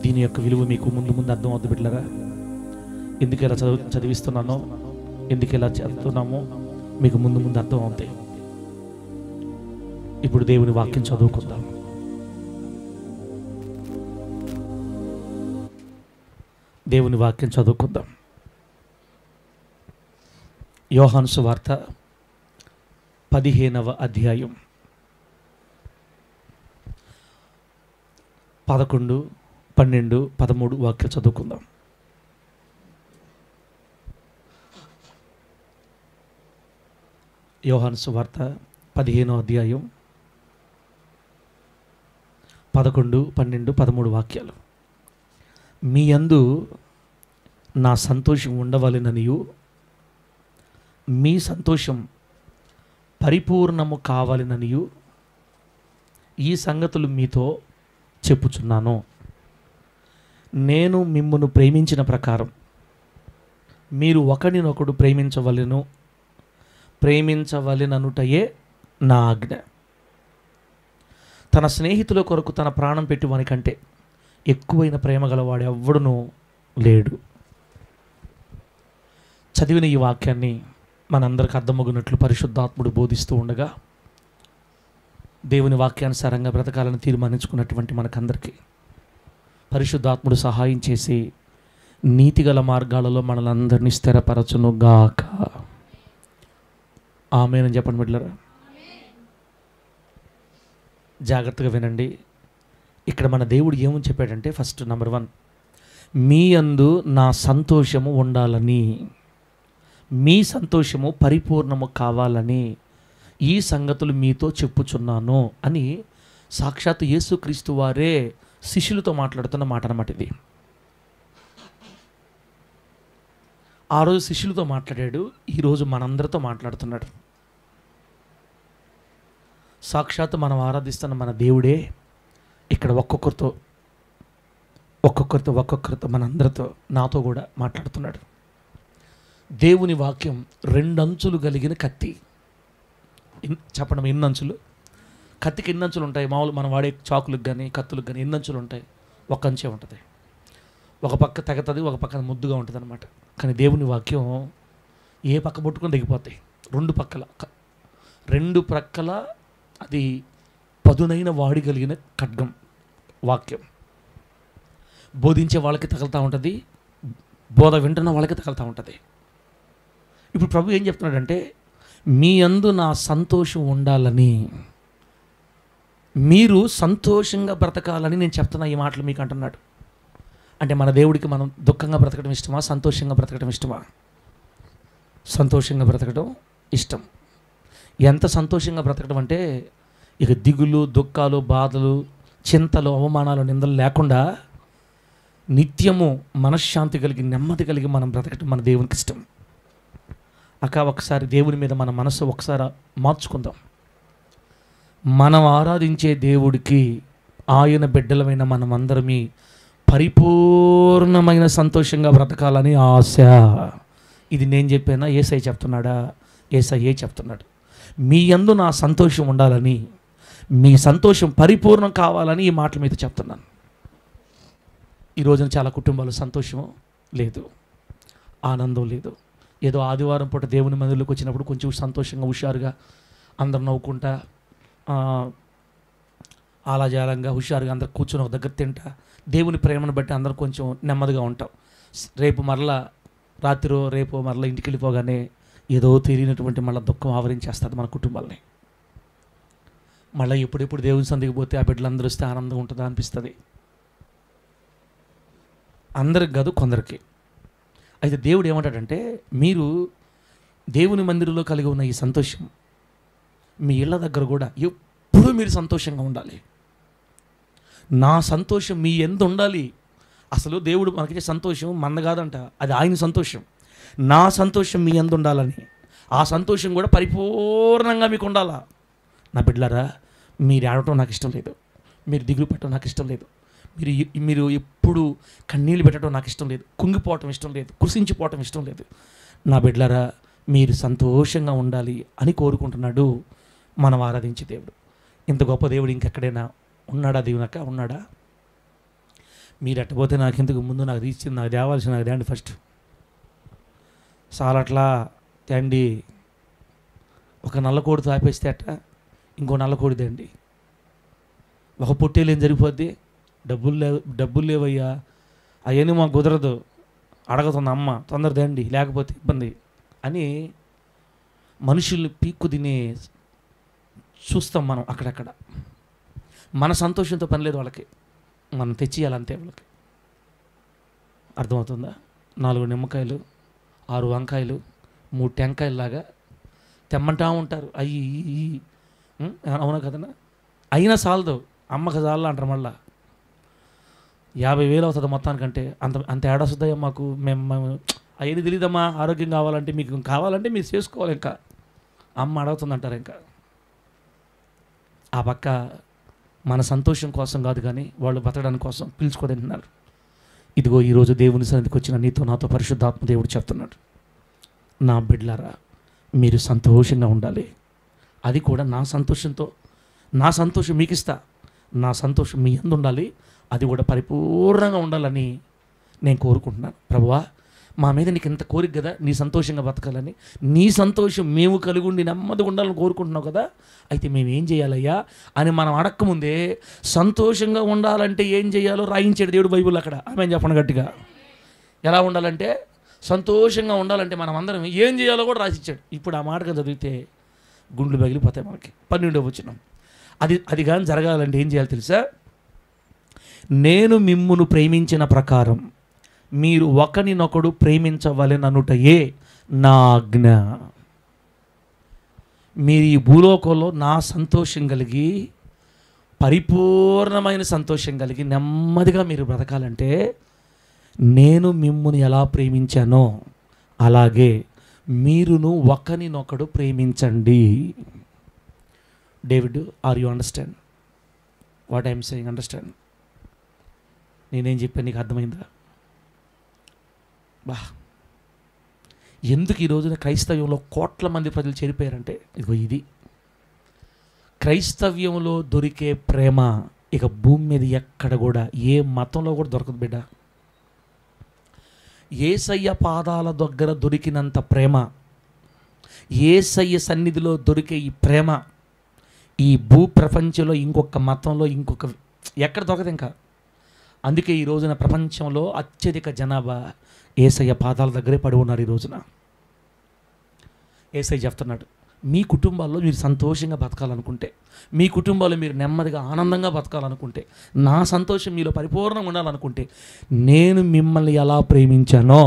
దీని యొక్క విలువ మీకు ముందు ముందు అర్థం అవుతుంది బిడ్డలారా. ఎందుకు ఇలా చదివిస్తున్నానో, ఎందుకు ఇలా చదువుతున్నామో మీకు ముందు ముందు అర్థం అవుతాయి. ఇప్పుడు దేవుని వాక్యం చదువుకుందాం. దేవుని వాక్యం చదువుకుందాం. యోహాను సువార్త 15వ అధ్యాయం 11, 12, 13 వాక్యాలు చదువుకుందాం. యోహాను సువార్త 15వ అధ్యాయం 11, 12, 13 వాక్యాలు. మీ యందు నా సంతోషం ఉండవలెననియు మీ సంతోషం పరిపూర్ణము కావాలననియు ఈ సంగతులు మీతో చెప్పుచున్నాను. నేను మిమ్మును ప్రేమించిన ప్రకారం మీరు ఒకరినొకడు ప్రేమించవలెననుటయే నా ఆజ్ఞ. తన స్నేహితుల కొరకు తన ప్రాణం పెట్టి వానికంటే ఎక్కువైన ప్రేమ గలవాడు ఎవ్వడునూ లేడు. చదివిన ఈ వాక్యాన్ని మనందరికి అర్థమగునట్లు పరిశుద్ధాత్ముడు బోధిస్తూ ఉండగా దేవుని వాక్యానుసారంగా బ్రతకాలని తీర్మానించుకున్నటువంటి మనకందరికీ పరిశుద్ధాత్ముడు సహాయం చేసి నీతిగల మార్గాలలో మనలందరినీ స్థిరపరచును గాక. ఆమేన్ చెప్పండి బిడ్డలారా. జాగ్రత్తగా వినండి. ఇక్కడ మన దేవుడు ఏమని చెప్పాడంటే, ఫస్ట్ నెంబర్ 1, మీ యందు నా సంతోషము ఉండాలని, మీ సంతోషము పరిపూర్ణము కావాలని ఈ సంగతులు మీతో చెప్పుచున్నాను అని సాక్షాత్తు యేసుక్రీస్తు వారే శిష్యులతో మాట్లాడుతున్న మాట అన్నమాట ఇది. ఆ రోజు శిష్యులతో మాట్లాడాడు, ఈరోజు మనందరితో మాట్లాడుతున్నాడు. సాక్షాత్తు మనం ఆరాధిస్తున్న మన దేవుడే ఇక్కడ ఒక్కొక్కరితో మనందరితో, నాతో కూడా మాట్లాడుతున్నాడు. దేవుని వాక్యం 2 అంచులు కలిగిన కత్తి. చెప్పడం ఎన్ని అంచులు? కత్తికి ఎన్ని అంచులు ఉంటాయి? మామూలు మనం వాడే చాకులకు కానీ కత్తులకు కానీ ఎన్ని అంచులు ఉంటాయి? ఒక అంచే ఉంటుంది. ఒక పక్క తెగతుంది, ఒక పక్క ముద్దుగా ఉంటుంది అనమాట. కానీ దేవుని వాక్యం ఏ పక్క పట్టుకొని తెగిపోతాయి. 2 ప్రక్కల అది పదునైన వాడి కలిగిన ఖడ్గం. వాక్యం బోధించే వాళ్ళకి తగులుతూ ఉంటుంది, బోధ వింటున్న వాళ్ళకి తగులుతూ ఉంటుంది. ఇప్పుడు ప్రభు ఏం చెప్తున్నాడంటే, మీ యందు నా సంతోషం ఉండాలని, మీరు సంతోషంగా బ్రతకాలని నేను చెప్తున్నా ఈ మాటలు మీకు అంటున్నాడు. అంటే మన దేవుడికి మనం దుఃఖంగా బ్రతకడం ఇష్టమా, సంతోషంగా బ్రతకడం ఇష్టమా? సంతోషంగా బ్రతకడం ఇష్టం. ఎంత సంతోషంగా బ్రతకడం అంటే, ఇక దిగులు, దుఃఖాలు, బాధలు, చింతలు, అవమానాలు, నిందలు లేకుండా నిత్యము మనశ్శాంతి కలిగి, నెమ్మది కలిగి మనం బ్రతకడం మన దేవునికి ఇష్టం. ఒకసారి దేవుని మీద మన మనసు ఒకసారి మార్చుకుందాం. మనం ఆరాధించే దేవుడికి, ఆయన బిడ్డలమైన మనమందరమీ పరిపూర్ణమైన సంతోషంగా బ్రతకాలని ఆశ. ఇది నేను చెప్పానా? యేసయ్య చెప్తున్నాడా? యేసయ్యే చెప్తున్నాడు. మీ యందు నా సంతోషం ఉండాలని, మీ సంతోషం పరిపూర్ణం కావాలని ఈ మాటల మీద చెప్తున్నాను. ఈ రోజున చాలా కుటుంబాలు సంతోషం లేదు, ఆనందం లేదు. ఏదో ఆదివారం పూట దేవుని మందిరంలోకి వచ్చినప్పుడు కొంచెం సంతోషంగా, హుషారుగా, అందరు నవ్వుకుంటా, ఆలాజాలంగా, హుషారుగా అందరు కూర్చొని ఒక దగ్గర తింటా, దేవుని ప్రేమను బట్టి అందరూ కొంచెం నెమ్మదిగా ఉంటాం. రేపు మరలా ఇంటికి వెళ్ళిపోగానే ఏదో తెలియనటువంటి మళ్ళీ దుఃఖం ఆవరించేస్తుంది మన కుటుంబాలని. మళ్ళీ ఎప్పుడెప్పుడు దేవుని సందికి పోతే ఆ బిడ్డలందరూ వస్తే ఆనందంగా ఉంటుందా అనిపిస్తుంది. అందరికి కాదు, కొందరికి. అయితే దేవుడు ఏమంటాడంటే, మీరు దేవుని మందిరంలో కలిగి ఉన్న ఈ సంతోషం మీ ఇళ్ళ దగ్గర కూడా ఎప్పుడూ మీరు సంతోషంగా ఉండాలి. నా సంతోషం మీ ఎంత ఉండాలి. అసలు దేవుడు మనకిచ్చే సంతోషం మన కాదంట, అది ఆయన సంతోషం. నా సంతోషం మీ ఎంత ఉండాలని, ఆ సంతోషం కూడా పరిపూర్ణంగా మీకు ఉండాలా. నా బిడ్డలారా, మీరు ఆడటం నాకు ఇష్టం లేదు, మీరు దిగులు పెట్టడం నాకు ఇష్టం లేదు, మీరు ఎప్పుడు కన్నీళ్ళు పెట్టడం నాకు ఇష్టం లేదు, కుంగిపోవటం ఇష్టం లేదు, కృషించిపోవటం ఇష్టం లేదు. నా బిడ్డలారా, మీరు సంతోషంగా ఉండాలి అని కోరుకుంటున్నాడు మనం ఆరాధించే దేవుడు. ఇంత గొప్ప దేవుడు ఇంకెక్కడైనా ఉన్నాడా? దేవునక్క ఉన్నాడా? మీరు ఎట్టపోతే నాకు ఇంతకు ముందు నాకు ఇచ్చింది, నాకు తేవాల్సిన నాకు తేండి ఫస్ట్. సాలట్లా తేండి. ఒక నల్లకోడి తాపేస్తే అట్ట ఇంకో నల్లకోడి తేండి. ఒక పొట్టేలు ఏం జరిగిపోద్ది? డబ్బులు లేవయ్యా, అవన్నీ మాకు కుదరదు, అడగతుంది అమ్మ, తొందర తేండి లేకపోతే ఇబ్బంది అని మనుషుల్ని పీక్కు తిని చూస్తాం మనం అక్కడక్కడ. మన సంతోషంతో పని లేదు వాళ్ళకి, మనం తెచ్చియాలంతే వాళ్ళకి. అర్థమవుతుందా? 4 నిమ్మకాయలు, 6 వంకాయలు, 3 టెంకాయలాగా తెమ్మంటా ఉంటారు. అయ్యి అవునా కదనా? అయినా చాలదు, అమ్మకి చాలు అంటారు. మళ్ళా 50,000 అవుతుంది మొత్తానికంటే. అంత ఏడొస్తుందయ్యా మాకు, మేము అవన్నీ తెలియదమ్మా. ఆరోగ్యం కావాలంటే మీకు కావాలంటే మీరు చేసుకోవాలి, ఇంకా అమ్మ అడుగుతుందంటారు. ఇంకా ఆ పక్క మన సంతోషం కోసం కాదు కానీ వాళ్ళు బతకడానికి కోసం పిలుచుకోదంటున్నారు. ఇదిగో ఈరోజు దేవుని సన్నిధికి వచ్చిన నీతో నాతో పరిశుద్ధాత్మ దేవుడు చెప్తున్నాడు, నా బిడ్డలారా మీరు సంతోషంగా ఉండాలి. అది కూడా నా సంతోషంతో. నా సంతోషం మీకు ఇస్తా, నా సంతోషం మీ యందు ఉండాలి, అది కూడా పరిపూర్ణంగా ఉండాలని నేను కోరుకుంటున్నాను. ప్రభువా, మా మీద నీకు ఎంత కోరిక కదా, నీ సంతోషంగా బతకాలని, నీ సంతోషం మేము కలిగి ఉండి నెమ్మదిగా ఉండాలని కోరుకుంటున్నావు కదా, అయితే మేము ఏం చేయాలయ్యా అని మనం అడక్కముందే సంతోషంగా ఉండాలంటే ఏం చేయాలో రాయించాడు దేవుడు బైబిల్ అక్కడ. ఆమె చెప్పండి గట్టిగా. ఎలా ఉండాలంటే, సంతోషంగా ఉండాలంటే మనం అందరం ఏం చేయాలో కూడా రాసిచ్చాడు. ఇప్పుడు ఆ మాటగా చదివితే గుండ్లు పగిలిపోతాయి మనకి. 12వ వచనం. అది కానీ జరగాలంటే ఏం చేయాలి తెలుసా? నేను మిమ్మును ప్రేమించిన ప్రకారం మీరు ఒకరినొకడు ప్రేమించవలెననుటయే నా ఆజ్ఞ. మీరు ఈ భూలోకంలో నా సంతోషం కలిగి, పరిపూర్ణమైన సంతోషం కలిగి నెమ్మదిగా మీరు బ్రతకాలంటే నేను మిమ్మును ఎలా ప్రేమించానో అలాగే మీరును ఒకరినొకడు ప్రేమించండి. David, are you understand what I'm saying? Understand? నేనేం చెప్పాను నీకు అర్థమైందా? బా, ఎందుకు ఈ రోజున క్రైస్తవ్యంలో కోట్ల మంది ప్రజలు చేరిపోయారంటే ఇదిగో ఇది. క్రైస్తవ్యంలో దొరికే ప్రేమ ఇక భూమి మీద ఎక్కడ కూడా ఏ మతంలో కూడా దొరకదు బిడ్డ. యేసయ్య పాదాల దగ్గర దొరికినంత ప్రేమ, యేసయ్య సన్నిధిలో దొరికే ఈ ప్రేమ ఈ భూ ప్రపంచంలో ఇంకొక మతంలో ఎక్కడ దొరకదు ఇంకా. అందుకే ఈ రోజున ప్రపంచంలో అత్యధిక జనాభా యేసయ్య పాదాల దగ్గరే పడి ఉన్నారు. ఈ రోజున యేసయ్య చెప్తున్నాడు, మీ కుటుంబాల్లో మీరు సంతోషంగా బతకాలనుకుంటే, మీ కుటుంబాల్లో మీరు నెమ్మదిగా ఆనందంగా బతకాలనుకుంటే, నా సంతోషం మీలో పరిపూర్ణంగా ఉండాలనుకుంటే, నేను మిమ్మల్ని ఎలా ప్రేమించానో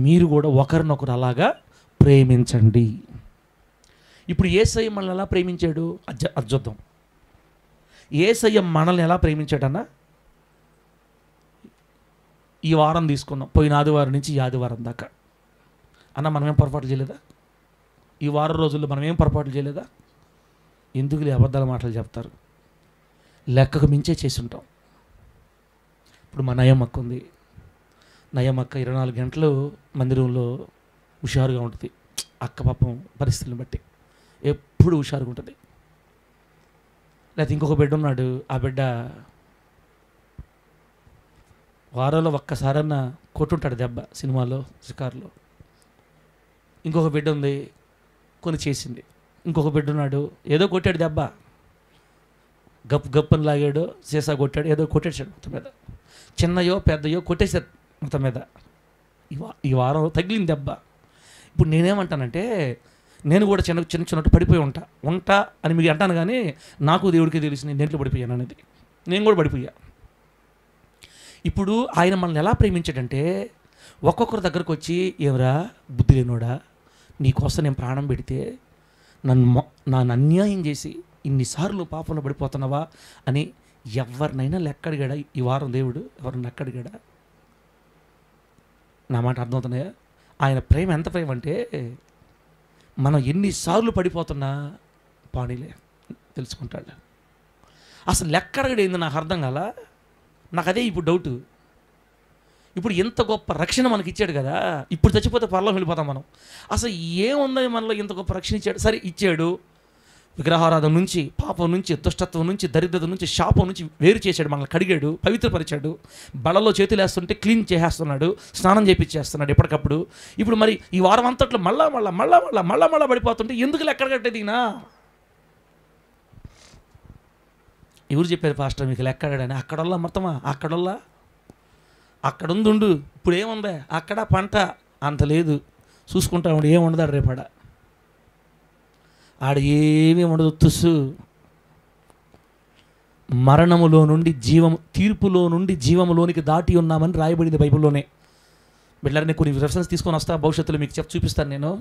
మీరు కూడా ఒకరినొకరు అలాగా ప్రేమించండి. ఇప్పుడు యేసయ్య మనల్ని ఎలా ప్రేమించాడు అది చూద్దాం. యేసయ్య మనల్ని ఎలా ప్రేమించాడన్నా ఈ వారం తీసుకున్నాం, పోయిన ఆదివారం నుంచి ఈ ఆదివారం దాకా. అన్న మనమేం పొరపాటు చేయలేదా? ఈ వారం రోజుల్లో మనమేం పొరపాట్లు చేయలేదా? ఎందుకు అబద్ధాల మాటలు చెప్తారు? లెక్కకు మించే చేసి ఉంటాం. ఇప్పుడు మా నయమక్క ఉంది. నయమక్క 24 గంటలు మందిరంలో హుషారుగా ఉంటుంది. అక్క పాపం పరిస్థితులను బట్టి ఎప్పుడు హుషారుగా ఉంటుంది. లేకపోతే ఇంకొక బిడ్డ ఉన్నాడు, ఆ బిడ్డ వారంలో ఒక్కసారన్నా కొట్టుంటాడు దెబ్బ, సినిమాలో షికారులో. ఇంకొక బిడ్డ ఉంది, కొన్ని చేసింది. ఇంకొక బిడ్డ ఉన్నాడు, ఏదో కొట్టాడు దెబ్బ, గప్పని లాగాడు, సీసా కొట్టాడు, ఏదో కొట్టేశాడు మొత్తం మీద. చిన్నయో పెద్దయో కొట్టేశారు మొత్తం మీద. ఈ వారం తగిలింది దెబ్బ. ఇప్పుడు నేనేమంటానంటే, నేను కూడా చిన్నట్టు పడిపోయి ఉంటా అని మీకు అంటాను, కానీ నాకు దేవుడికి తెలిసి నేను దేంట్లో పడిపోయాను అనేది. నేను కూడా పడిపోయా. ఇప్పుడు ఆయన మనల్ని ఎలా ప్రేమించాడంటే, ఒక్కొక్కరి దగ్గరకు వచ్చి, ఏమరా బుద్ధి లేనోడా, నీకోసం నేను ప్రాణం పెడితే నన్ను అన్యాయం చేసి ఇన్నిసార్లు పాపంలో పడిపోతున్నావా అని ఎవరినైనా లెక్కడిగాడా ఈ వారం దేవుడు? ఎవరిని లెక్కడిగాడా? నా మాట అర్థమవుతున్నాయా? ఆయన ప్రేమ ఎంత ప్రేమ అంటే, మనం ఎన్నిసార్లు పడిపోతున్నా పానీలే తెలుసుకుంటాడు. అసలు లెక్కడగడేంది నాకు అర్థం కాల. నాకు అదే ఇప్పుడు డౌటు. ఇప్పుడు ఎంత గొప్ప రక్షణ మనకి ఇచ్చాడు కదా, ఇప్పుడు చచ్చిపోతే పరలోకం వెళ్ళిపోతాం మనం. అసలు ఏముందని మనలో ఇంత గొప్ప రక్షణ ఇచ్చాడు? సరే ఇచ్చాడు, విగ్రహారాధన నుంచి, పాపం నుంచి, దుష్టత్వం నుంచి, దరిద్రత నుంచి, శాపం నుంచి వేరు చేశాడు, మనల్ని కడిగాడు, పవిత్రపరిచాడు. బలలో చేతులు వేస్తుంటే క్లీన్ చేసేస్తున్నాడు, స్నానం చేపించేస్తున్నాడు ఎప్పటికప్పుడు. ఇప్పుడు మరి ఈ వారం అంతట్లో మళ్ళా పడిపోతుంటే ఎందుకు లెక్క కట్టేది ఈయన? ఎవరు చెప్పారు పాస్టర్ మీకు లెక్కడని? అక్కడల్లా మొత్తమా? అక్కడుండు. ఇప్పుడు ఏముందా అక్కడ? పంట అంత లేదు, చూసుకుంటా ఉండి ఏముండదాడు రేపడ. ఆడ ఏమీ ఉండదు, తుస్సు. మరణములో నుండి జీవము, తీర్పులో నుండి జీవములోనికి దాటి ఉన్నామని రాయబడింది బైబిల్లోనే. బిడ్డలని కొన్ని రెఫరెన్స్ తీసుకొని వస్తా, భవిష్యత్తులో మీకు చూపిస్తాను. నేను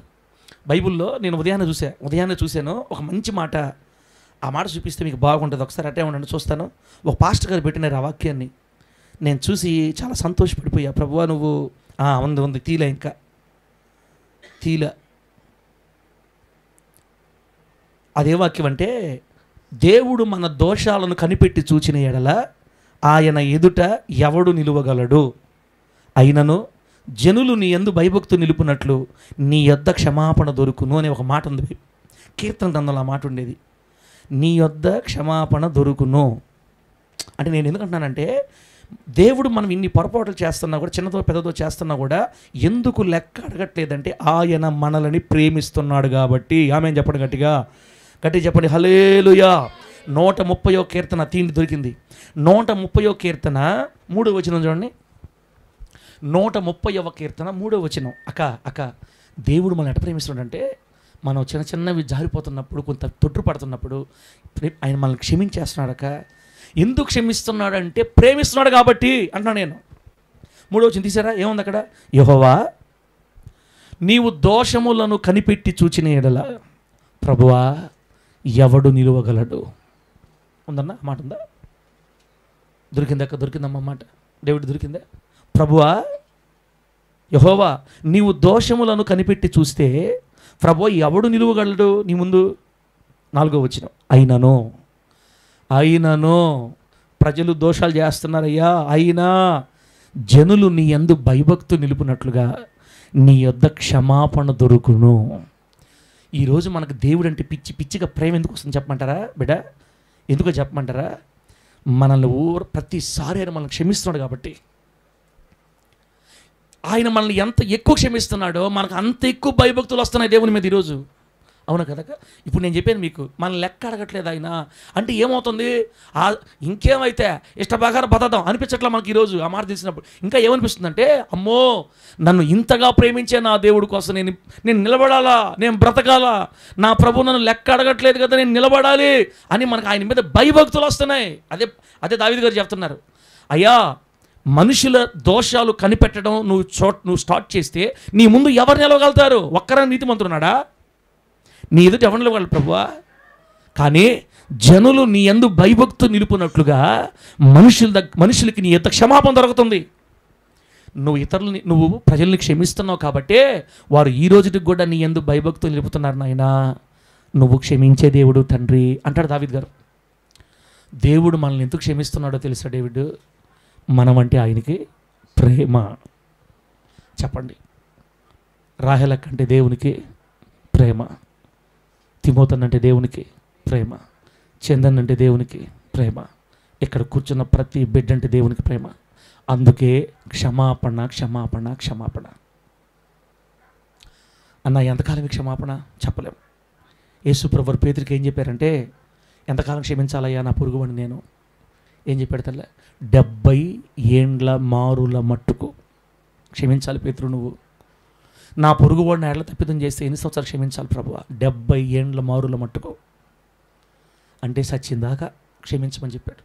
బైబిల్లో నేను ఉదయాన్నే చూశాను ఒక మంచి మాట. ఆ మాట చూపిస్తే మీకు బాగుంటుంది. ఒకసారి అట్టే ఉండండి, చూస్తాను. ఒక పాస్టర్ గారు పెట్టినారు ఆ వాక్యాన్ని. నేను చూసి చాలా సంతోషపడిపోయా. ప్రభువా నువ్వు ఉంది తీల, ఇంకా తీల. అదే వాక్యం అంటే, దేవుడు మన దోషాలను కనిపెట్టి చూచిన ఎడల ఆయన ఎదుట ఎవడు నిలువగలడు? అయినను జనులు నీ యందు భయభక్తు నిలుపునట్లు నీ యొద్ద క్షమాపణ దొరుకును అనే ఒక మాట ఉంది. కీర్తన గ్రంథంలో ఆ మాట ఉండేది, నీ యొద్ద క్షమాపణ దొరుకును. అంటే నేను ఎందుకంటున్నానంటే, దేవుడు మనం ఇన్ని పొరపాట్లు చేస్తున్నా కూడా, చిన్నదో పెద్దదో చేస్తున్నా కూడా ఎందుకు లెక్క అడగట్లేదంటే ఆయన మనల్ని ప్రేమిస్తున్నాడు కాబట్టి. ఆమె చెప్పండి, గట్టిగా చెప్పండి, హల్లెలూయా. 130వ కీర్తన తీండి దొరికింది. 130వ కీర్తన 3వ వచనం చూడండి. 130వ కీర్తన 3వ వచనం. అక్క దేవుడు మనల్ని ఎట్ట ప్రేమిస్తున్నాడంటే, మనం చిన్నవి జారిపోతున్నప్పుడు, కొంత తొట్టుపడుతున్నప్పుడు ఆయన మనల్ని క్షమించేస్తున్నాడక. ఎందుకు క్షమిస్తున్నాడంటే ప్రేమిస్తున్నాడు కాబట్టి అంటున్నాను నేను. 3వ వచనం తీసారా? ఏముంది అక్కడ? యెహోవా నీవు దోషములను కనిపెట్టి చూచిన ఎడల ప్రభువా ఎవడు నిలువగలడు? ఉందన్నా మాట ఉందా? దొరికిందమ్మా మాట. దేవుడు దొరికిందా? ప్రభువా యెహోవా నీవు దోషములను కనిపెట్టి చూస్తే ప్రభువా ఎవడు నిలువగలడు నీ ముందు? 4వ వచనం. అయినను ప్రజలు దోషాలు చేస్తున్నారయ్యా, అయినా జనులు నీ యందు భయభక్తు నిలుపునట్లుగా నీ యొద్ద క్షమాపణ దొరుకును. ఈరోజు మనకు దేవుడు అంటే పిచ్చిగా ప్రేమ ఎందుకు వస్తుంది చెప్పమంటారా బిడ్డ? ఎందుకో చెప్పమంటారా? మనల్ని ప్రతిసారి ఆయన మనల్ని క్షమిస్తున్నాడు కాబట్టి. ఆయన మనల్ని ఎంత ఎక్కువ క్షమిస్తున్నాడో మనకు అంత ఎక్కువ భయభక్తులు వస్తున్నాయి దేవుని మీద ఈరోజు. అవునా కదా? ఇప్పుడు నేను చెప్పాను మీకు, మనం లెక్క అడగట్లేదు ఆయన అంటే ఏమవుతుంది? ఇంకేమైతే ఇష్టప్రకారం బతదాం అనిపించట్లా మనకి ఈరోజు. ఆ మాట తెలిసినప్పుడు ఇంకా ఏమనిపిస్తుందంటే, అమ్మో నన్ను ఇంతగా ప్రేమించే నా దేవుడి కోసం నేను నిలబడాలా, నేను బ్రతకాలా, నా ప్రభు నన్ను లెక్క అడగట్లేదు కదా, నేను నిలబడాలి అని మనకు ఆయన మీద భయభక్తులు వస్తున్నాయి. అదే దావీదు గారు చెప్తున్నారు, అయ్యా మనుషుల దోషాలు కనిపెట్టడం నువ్వు స్టార్ట్ చేస్తే నీ ముందు ఎవరు నిలవగలుగుతారు? ఒక్కరా నీతిమంతుడున్నాడా? నీ ఎదుట ఎవరు నిలవగలరు ప్రభువా? కానీ జనులు నీ యందు భయభక్తు నిలుపునట్లుగా మనుషులకి నీ ఎంత క్షమాపణ దొరుకుతుంది. నువ్వు ప్రజల్ని క్షమిస్తున్నావు కాబట్టే వారు ఈ రోజుకి కూడా నీ యందు భయభక్తు నిలుపుతున్నారు. నాయనా నువ్వు క్షమించే దేవుడు తండ్రి అంటాడు దావీదు గారు. దేవుడు మనల్ని ఎందుకు క్షమిస్తున్నాడో తెలుసా డేవిడ్? మనమంటే ఆయనకి ప్రేమ. చెప్పండి, రాహేల కంటే దేవునికి ప్రేమ, తిమోతన్ అంటే దేవునికి ప్రేమ, చందన్ అంటే దేవునికి ప్రేమ, ఇక్కడ కూర్చున్న ప్రతి బిడ్డ అంటే దేవునికి ప్రేమ. అందుకే క్షమాపణ క్షమాపణ క్షమాపణ అన్న. ఎంతకాలం క్షమాపణ చెప్పలేం. యేసుప్రభువు పేతురుకి ఏం చెప్పారంటే, ఎంతకాలం క్షమించాలయ్యా నా పొరుగువాడిని నేను? ఏం చెప్పాడు తల్లే? 70 ఏండ్ల మారుల మట్టుకు క్షమించాలి పేతురు నువ్వు. నా పొరుగువాడిని ఎట్లా తప్పిదం చేస్తే ఎన్ని సంవత్సరాలు క్షమించాలి ప్రభువా? 70 ఏండ్ల మారుల మట్టుకు అంటే సచ్చిందాకా క్షమించమని చెప్పాడు.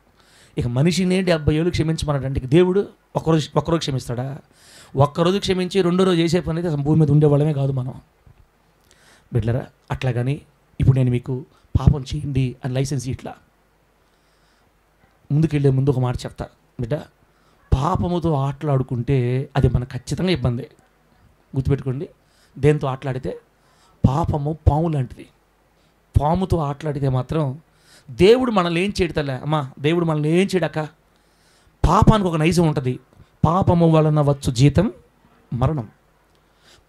ఇక మనిషినే 70 ఏళ్ళు క్షమించమన్నాడంటే దేవుడు ఒక్కరోజు క్షమిస్తాడా? ఒక్కరోజు క్షమించి రెండో రోజు చేసే పని అయితే భూమి మీద ఉండేవాళ్ళమే కాదు మనం బిడ్డలరా. అట్లా కానీ ఇప్పుడు నేను మీకు పాపం చేయండి అని లైసెన్స్ ఇట్లా ముందుకెళ్ళే ముందు ఒక మాట చెప్తా బిడ్డ, పాపముతో ఆటలాడుకుంటే అది మనకు ఖచ్చితంగా ఇబ్బంది. గుర్తుపెట్టుకోండి, దేంతో ఆటలాడితే? పాపము పాము లాంటిది. పాముతో ఆటలాడితే మాత్రం దేవుడు మనల్ని ఏం చేయడతలే అమ్మా, దేవుడు మనల్ని ఏం చేయడాక. పాపానికి ఒక నైజం ఉంటుంది, పాపము వలన వచ్చు జీతం మరణం.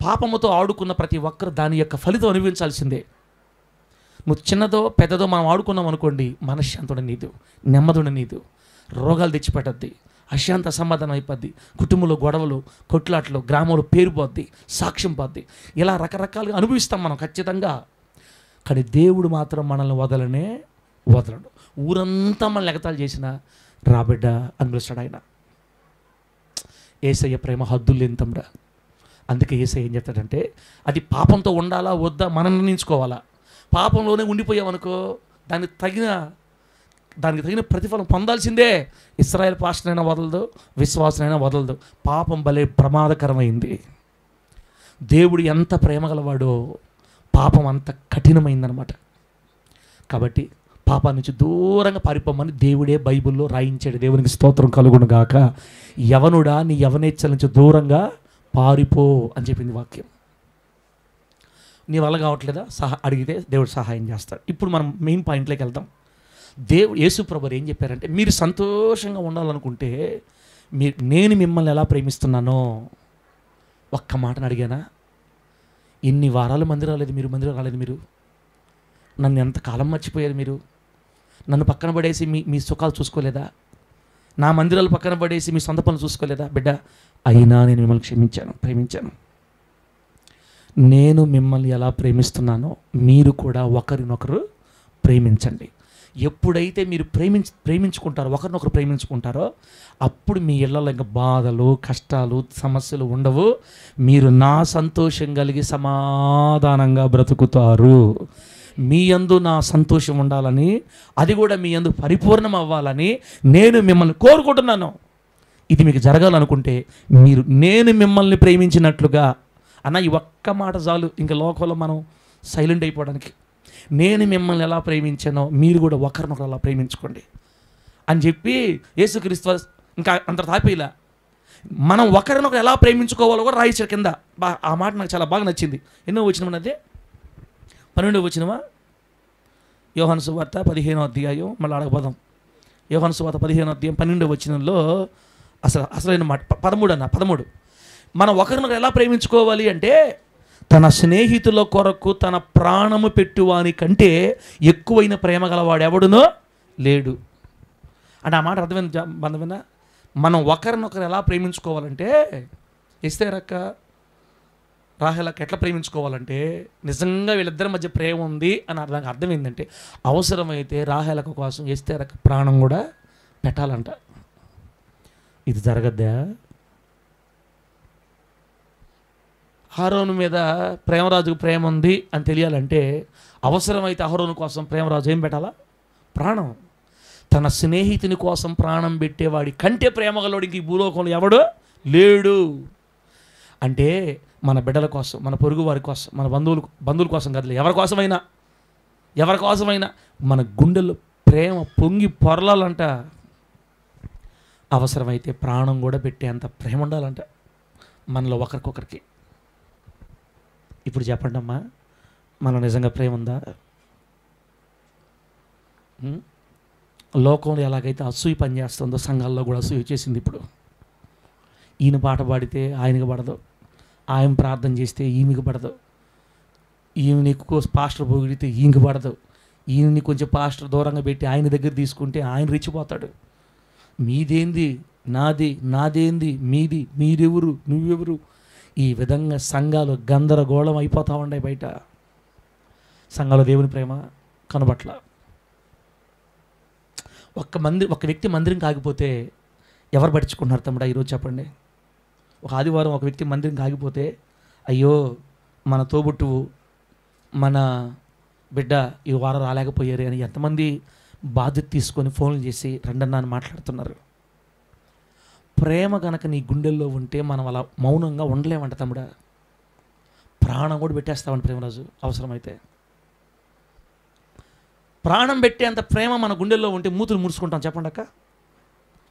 పాపముతో ఆడుకున్న ప్రతి ఒక్కరు దాని యొక్క ఫలితం అనుభవించాల్సిందే. చిన్నదో పెద్దదో మనం ఆడుకున్నాం అనుకోండి, మనశ్శాంతి నీదు, నెమ్మది నీదు, రోగాలు తెచ్చిపెట్టద్ది, అశాంత అసమాధానం అయిపోద్ది, కుటుంబంలో గొడవలు, కొట్లాట్లు, గ్రామంలో పేరు పోద్ది, సాక్ష్యం పోద్ది. ఇలా రకరకాలుగా అనుభవిస్తాం మనం ఖచ్చితంగా. కానీ దేవుడు మాత్రం మనల్ని వదలడు. ఊరంతా మనల్ని ఎగతాళి చేసినా రాబిడ్డ అని పిలుస్తాడు ఆయన. యేసయ్య ప్రేమ హద్దులు లేని తమ్ముడా. అందుకే యేసయ్య ఏం చెప్తాడంటే, అది పాపంతో ఉండాలా వద్దా మనం నిర్ణయించుకోవాలా. పాపంలోనే ఉండిపోయామనుకో దానికి తగిన ప్రతిఫలం పొందాల్సిందే. ఇశ్రాయేల్ పాస్టర్నైనా వదలదు, విశ్వాసనైనా వదలదు. పాపం భలే ప్రమాదకరమైంది. దేవుడు ఎంత ప్రేమగలవాడో పాపం అంత కఠినమైందనమాట. కాబట్టి పాపం నుంచి దూరంగా పారిపోమని దేవుడే బైబిల్లో రాయించాడు. దేవునికి స్తోత్రం కలుగును గాక. యవనుడా, నీ యవనేచ్ఛల నుంచి దూరంగా పారిపో అని చెప్పింది వాక్యం. నీ వల్ల కావట్లేదా అడిగితే దేవుడు సహాయం చేస్తాడు. ఇప్పుడు మనం మెయిన్ పాయింట్లోకి వెళ్దాం. యేసు ప్రభువు ఏం చెప్పారంటే, మీరు సంతోషంగా ఉండాలనుకుంటే నేను మిమ్మల్ని ఎలా ప్రేమిస్తున్నానో ఒక్క మాటను అడిగానా? ఇన్ని వారాలు మందిరం రాలేదు మీరు నన్ను ఎంతకాలం మర్చిపోయారు మీరు? నన్ను పక్కన పడేసి మీ సుఖాలు చూసుకోలేదా? నా మందిరాలు పక్కన పడేసి మీ సొంత పనులు చూసుకోలేదా? బిడ్డ, అయినా నేను మిమ్మల్ని ప్రేమించాను. నేను మిమ్మల్ని ఎలా ప్రేమిస్తున్నానో మీరు కూడా ఒకరినొకరు ప్రేమించండి. ఎప్పుడైతే మీరు ప్రేమించుకుంటారో, ఒకరినొకరు ప్రేమించుకుంటారో, అప్పుడు మీ ఇళ్లలో ఇంకా బాధలు, కష్టాలు, సమస్యలు ఉండవు. మీరు నా సంతోషం కలిగి సమాధానంగా బ్రతుకుతారు. మీ యందు నా సంతోషం ఉండాలని, అది కూడా మీ యందు పరిపూర్ణం అవ్వాలని నేను మిమ్మల్ని కోరుకుంటున్నాను. ఇది మీకు జరగాలనుకుంటే నేను మిమ్మల్ని ప్రేమించినట్లుగా అన్న, ఈ ఒక్క మాట చాలు ఇంకా లోకంలో మనం సైలెంట్ అయిపోవడానికి. నేను మిమ్మల్ని ఎలా ప్రేమించానో మీరు కూడా ఒకరినొకరు అలా ప్రేమించుకోండి అని చెప్పి యేసుక్రీస్తు ఇంకా అంత తాపేలా మనం ఒకరినొకరు ఎలా ప్రేమించుకోవాలో కూడా రాయించారు కింద. ఆ మాట నాకు చాలా బాగా నచ్చింది. ఎన్నో వచ్చినమన్నది 12వ వచనమా? యోహాను సువార్త 15వ అధ్యాయం, మళ్ళీ అడగబోదాం. యోహాను సువార్త 15వ అధ్యాయం 12వ వచనంలో అసలైన మాట 13. మనం ఒకరినొకరు ఎలా ప్రేమించుకోవాలి అంటే, తన స్నేహితుల కొరకు తన ప్రాణము పెట్టువాని కంటే ఎక్కువైన ప్రేమ గలవాడు ఎవడునో లేడు. అంటే ఆ మాట అర్థమైంది బంధమైనా? మనం ఒకరినొకరు ఎలా ప్రేమించుకోవాలంటే, ఎస్తేరక్క రాహేలకి ఎట్లా ప్రేమించుకోవాలంటే, నిజంగా వీళ్ళిద్దరి మధ్య ప్రేమ ఉంది అని దానికి అర్థం ఏంటంటే, అవసరమైతే రాహేలక కోసం ఎస్తేరక్క ప్రాణం కూడా పెట్టాలంట. ఇది జరగద్దా? అహరోను మీద ప్రేమరాజుకు ప్రేమ ఉంది అని తెలియాలంటే అవసరమైతే అహరోను కోసం ప్రేమరాజు ఏం పెట్టాలా? ప్రాణం. తన స్నేహితుని కోసం ప్రాణం పెట్టేవాడి కంటే ప్రేమగలవాడికి ఈ భూలోకంలో ఎవడు లేడు. అంటే మన బిడ్డల కోసం, మన పొరుగు వారి కోసం, మన బంధువుల కోసం కాదు, ఎవరి కోసమైనా మన గుండెల్లో ప్రేమ పొంగి పొరలాలంట. అవసరమైతే ప్రాణం కూడా పెట్టేంత ప్రేమ ఉండాలంట మనలో ఒకరికొకరికి. ఇప్పుడు చెప్పండి అమ్మా, మనలో నిజంగా ప్రేమ ఉందా? లోకంలో ఎలాగైతే అసూయ పనిచేస్తుందో సంఘాల్లో కూడా అసూయ చేసింది. ఇప్పుడు ఈయన పాట పాడితే ఆయనకి పడదు, ఆయన ప్రార్థన చేస్తే ఈమెకి పడదు, ఈమెని ఎక్కువ పాస్టర్ పొగిడితే ఈయనకి పడదు, ఈయనని కొంచెం పాస్టర్ దూరంగా పెట్టి ఆయన దగ్గర తీసుకుంటే ఆయన రెచ్చిపోతాడు. మీదేంది నాదేంది మీది, మీరెవరు నువ్వెవరు, ఈ విధంగా సంఘాలు గందరగోళం అయిపోతూ ఉన్నాయి. బయట సంఘాలు దేవుని ప్రేమ కనబట్ల. ఒక వ్యక్తి మందిరం కాగిపోతే ఎవరు పట్టించుకుంటున్నారు తమ్ముడా ఈరోజు చెప్పండి? ఒక ఆదివారం ఒక వ్యక్తి మందిరం కాగిపోతే, అయ్యో మన తోబుట్టువు, మన బిడ్డ ఈ వారం రాలేకపోయారు అని ఎంతమంది బాధ్యత తీసుకొని ఫోన్లు చేసి రండన్నా అని మాట్లాడుతున్నారు. ప్రేమ కనుక నీ గుండెల్లో ఉంటే మనం అలా మౌనంగా ఉండలేమంట తమ్ముడా. ప్రాణం కూడా పెట్టేస్తామంట ప్రేమరాజు. అవసరమైతే ప్రాణం పెట్టేంత ప్రేమ మన గుండెల్లో ఉంటే మూతులు ముడుచుకుంటాం. చెప్పండి అక్క,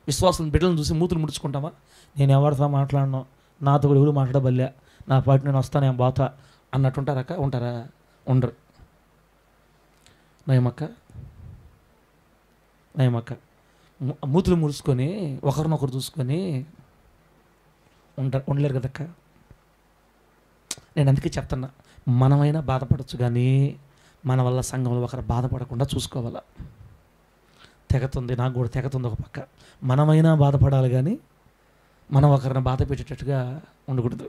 విశ్వాసం బిడ్డలను చూసి మూతులు ముడుచుకుంటామా? నేను ఎవరితో మాట్లాడను, నాతో కూడా ఎవరు మాట్లాడబల్లే, నా పాటు నేను వస్తాను, ఏం బాత అన్నట్టుంటారక్క? ఉంటారా? ఉండరు. నయమక్క మూతులు ముడుచుకొని ఒకరినొకరు చూసుకొని ఉండలేరు కదక్క. నేను అందుకే చెప్తున్నా, మనమైనా బాధపడచ్చు కానీ మన వల్ల సంఘంలో ఒకరు బాధపడకుండా చూసుకోవాలా. తెగతుంది, నాకు కూడా తెగతుంది ఒక పక్క. మనమైనా బాధపడాలి కానీ మనం ఒకరిని బాధ పెట్టేటట్టుగా ఉండకూడదు.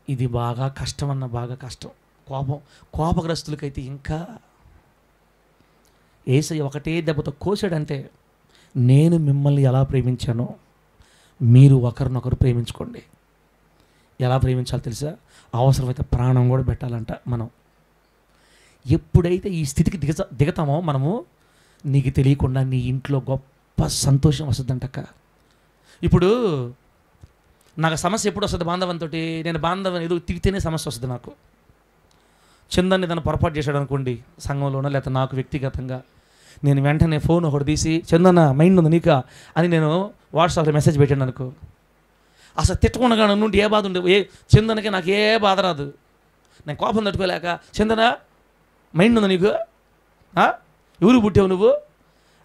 ఇది బాగా కష్టం బాగా కష్టం. కోపగ్రస్తులకైతే ఇంకా యేసయ్య ఒకటే దెబ్బతో కోసాడంతే. నేను మిమ్మల్ని ఎలా ప్రేమించానో మీరు ఒకరినొకరు ప్రేమించుకోండి. ఎలా ప్రేమించాలో తెలుసా? అవసరమైతే ప్రాణం కూడా పెట్టాలంట. మనం ఎప్పుడైతే ఈ స్థితికి దిగతామో మనము, నీకు తెలియకుండా నీ ఇంట్లో గొప్ప సంతోషం వస్తుందంటక్క. ఇప్పుడు నాకు సమస్య ఎప్పుడు వస్తుంది? బాంధవంతో నేను బాంధవం ఏదో తిరిగితేనే సమస్య వస్తుంది నాకు. చందన్ని తను పొరపాటు చేశాడు అనుకోండి సంఘంలోనో, లేకపోతే నాకు వ్యక్తిగతంగా, నేను వెంటనే ఫోన్ ఒకటి తీసి చందన్న మైండ్ ఉంది నీకా అని నేను వాట్సాప్లో మెసేజ్ పెట్టాను అనుకో, అసలు తిట్టకుండా నుండి ఏ బాధ ఉండదు. చందనకి నాకు ఏ బాధ రాదు. నేను కోపం తట్టుకోలేక, చందన మైండ్ ఉంది నీకు, ఎవరు పుట్టావు నువ్వు,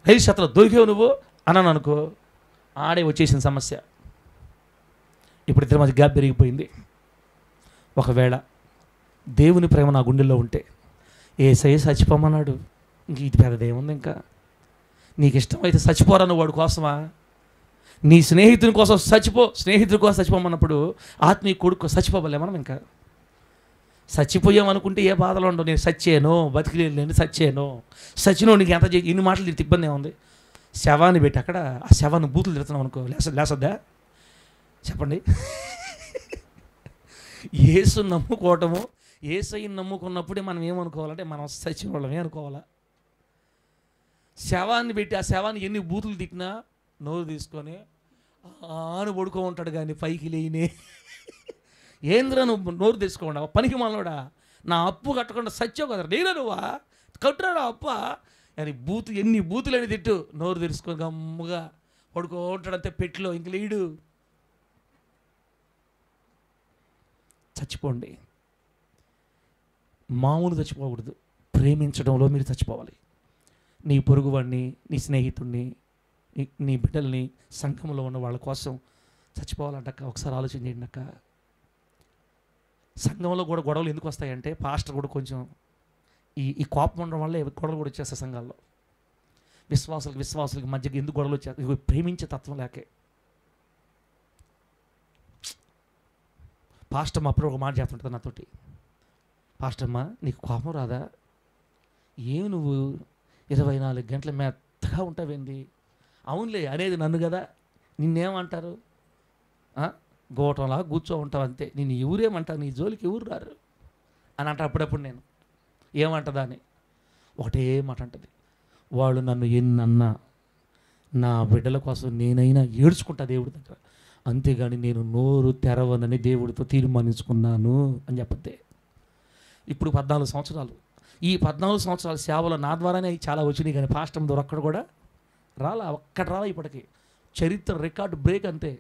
రైలు శాతంలో దొరికావు నువ్వు అన్నాను అనుకో, ఆడే వచ్చేసిన సమస్య. ఇప్పుడు ఇద్దరి మధ్య గ్యాప్ పెరిగిపోయింది. ఒకవేళ దేవుని ప్రేమ నా గుండెల్లో ఉంటే, యేసయ్య చచ్చిపోమన్నాడు, ఇంక ఇది పెద్దదేముంది, ఇంకా నీకు ఇష్టమైతే చచ్చిపోరాను వాడు కోసమా? నీ స్నేహితుని కోసం స్నేహితుడి కోసం చచ్చిపోమన్నప్పుడు ఆత్మీయ కొడుకు చచ్చిపోవలే మనం? ఇంకా చచ్చిపోయామనుకుంటే ఏ బాధలు ఉండవు. నేను సచ్చాను, బతికిలేను, సచ్చినో నీకు ఎంత ఇన్ని మాటలు తిరిగి ఇబ్బంది ఏముంది? శవాన్ని పెట్టి అక్కడ ఆ శవాన్ని బూతులు తిడుతున్నాం అనుకో, లేసొద్దా చెప్పండి? యేసు నమ్ముకోవటము, యేసయ్యని నమ్ముకున్నప్పుడే మనం ఏమనుకోవాలంటే మనం సచిన వాళ్ళమే అనుకోవాలా. శవాన్ని పెట్టి ఆ శవాన్ని ఎన్ని బూతులు తిట్టినా నోరు తీసుకొని ఆను పడుకో ఉంటాడు కానీ పైకి లేనే. ఏంద్రా నువ్వు నోరు తెచ్చుకోండా, పనికి మనోడా, నా అప్పు కట్టకుండా సత్యో కదా, నేనే నువ్వా కట్టురాడా అప్ప అని ఎన్ని బూతులని తిట్టు, నోరు తెరుచుకొని గమ్ముగా పడుకో ఉంటాడంతే పెట్టిలో, ఇంక లేడు. చచ్చిపోండి. మామూలు చచ్చిపోకూడదు, ప్రేమించడంలో మీరు చచ్చిపోవాలి. నీ పొరుగువాడిని, నీ స్నేహితుడిని, నీ బిడ్డల్ని, సంఘంలో ఉన్న వాళ్ళ కోసం చచ్చిపోవాలంటక్క. ఒకసారి ఆలోచన చేయండి అక్క. సంఘంలో కూడా గొడవలు ఎందుకు వస్తాయంటే, పాస్టర్ కూడా కొంచెం ఈ కోపం ఉండడం వల్ల గొడవలు కూడా వచ్చేస్తాయి సంఘాల్లో. విశ్వాసులకి మధ్యకి ఎందుకు గొడవలు వచ్చేస్తాయి? ప్రేమించే తత్వం లేకే. పాస్టర్ అప్పుడు ఒక మాట చెప్తుంటుంది నాతోటి, పాస్టమ్మ నీకు కోపం రాదా? ఏమి నువ్వు 24 గంటల మెత్తగా ఉంటావేంది? అవునులే అనేది నన్ను కదా, నిన్నేమంటారు? గోటంలా కూర్చో ఉంటావు అంతే, నేను ఎవరేమంటారు, నీ జోలికి ఎవరు రారు అని అంటారు. అప్పుడప్పుడు నేను ఏమంటదా అని ఒకటే మాట అంటది, వాళ్ళు నన్ను ఎన్నన్నా నా బిడ్డల కోసం నేనైనా ఏడ్చుకుంటా దేవుడి దగ్గర, అంతేగాని నేను నోరు తెరవనని దేవుడితో తీర్మానించుకున్నాను అని చెప్పద్దే. ఇప్పుడు 14 సంవత్సరాలు, ఈ 14 సంవత్సరాల సేవలో నా ద్వారానే చాలా వచ్చినాయి, కానీ పాస్టర్ ద్వారా ఒక్కడు కూడా రాలా ఇప్పటికీ. చరిత్ర రికార్డు బ్రేక్ అంతే.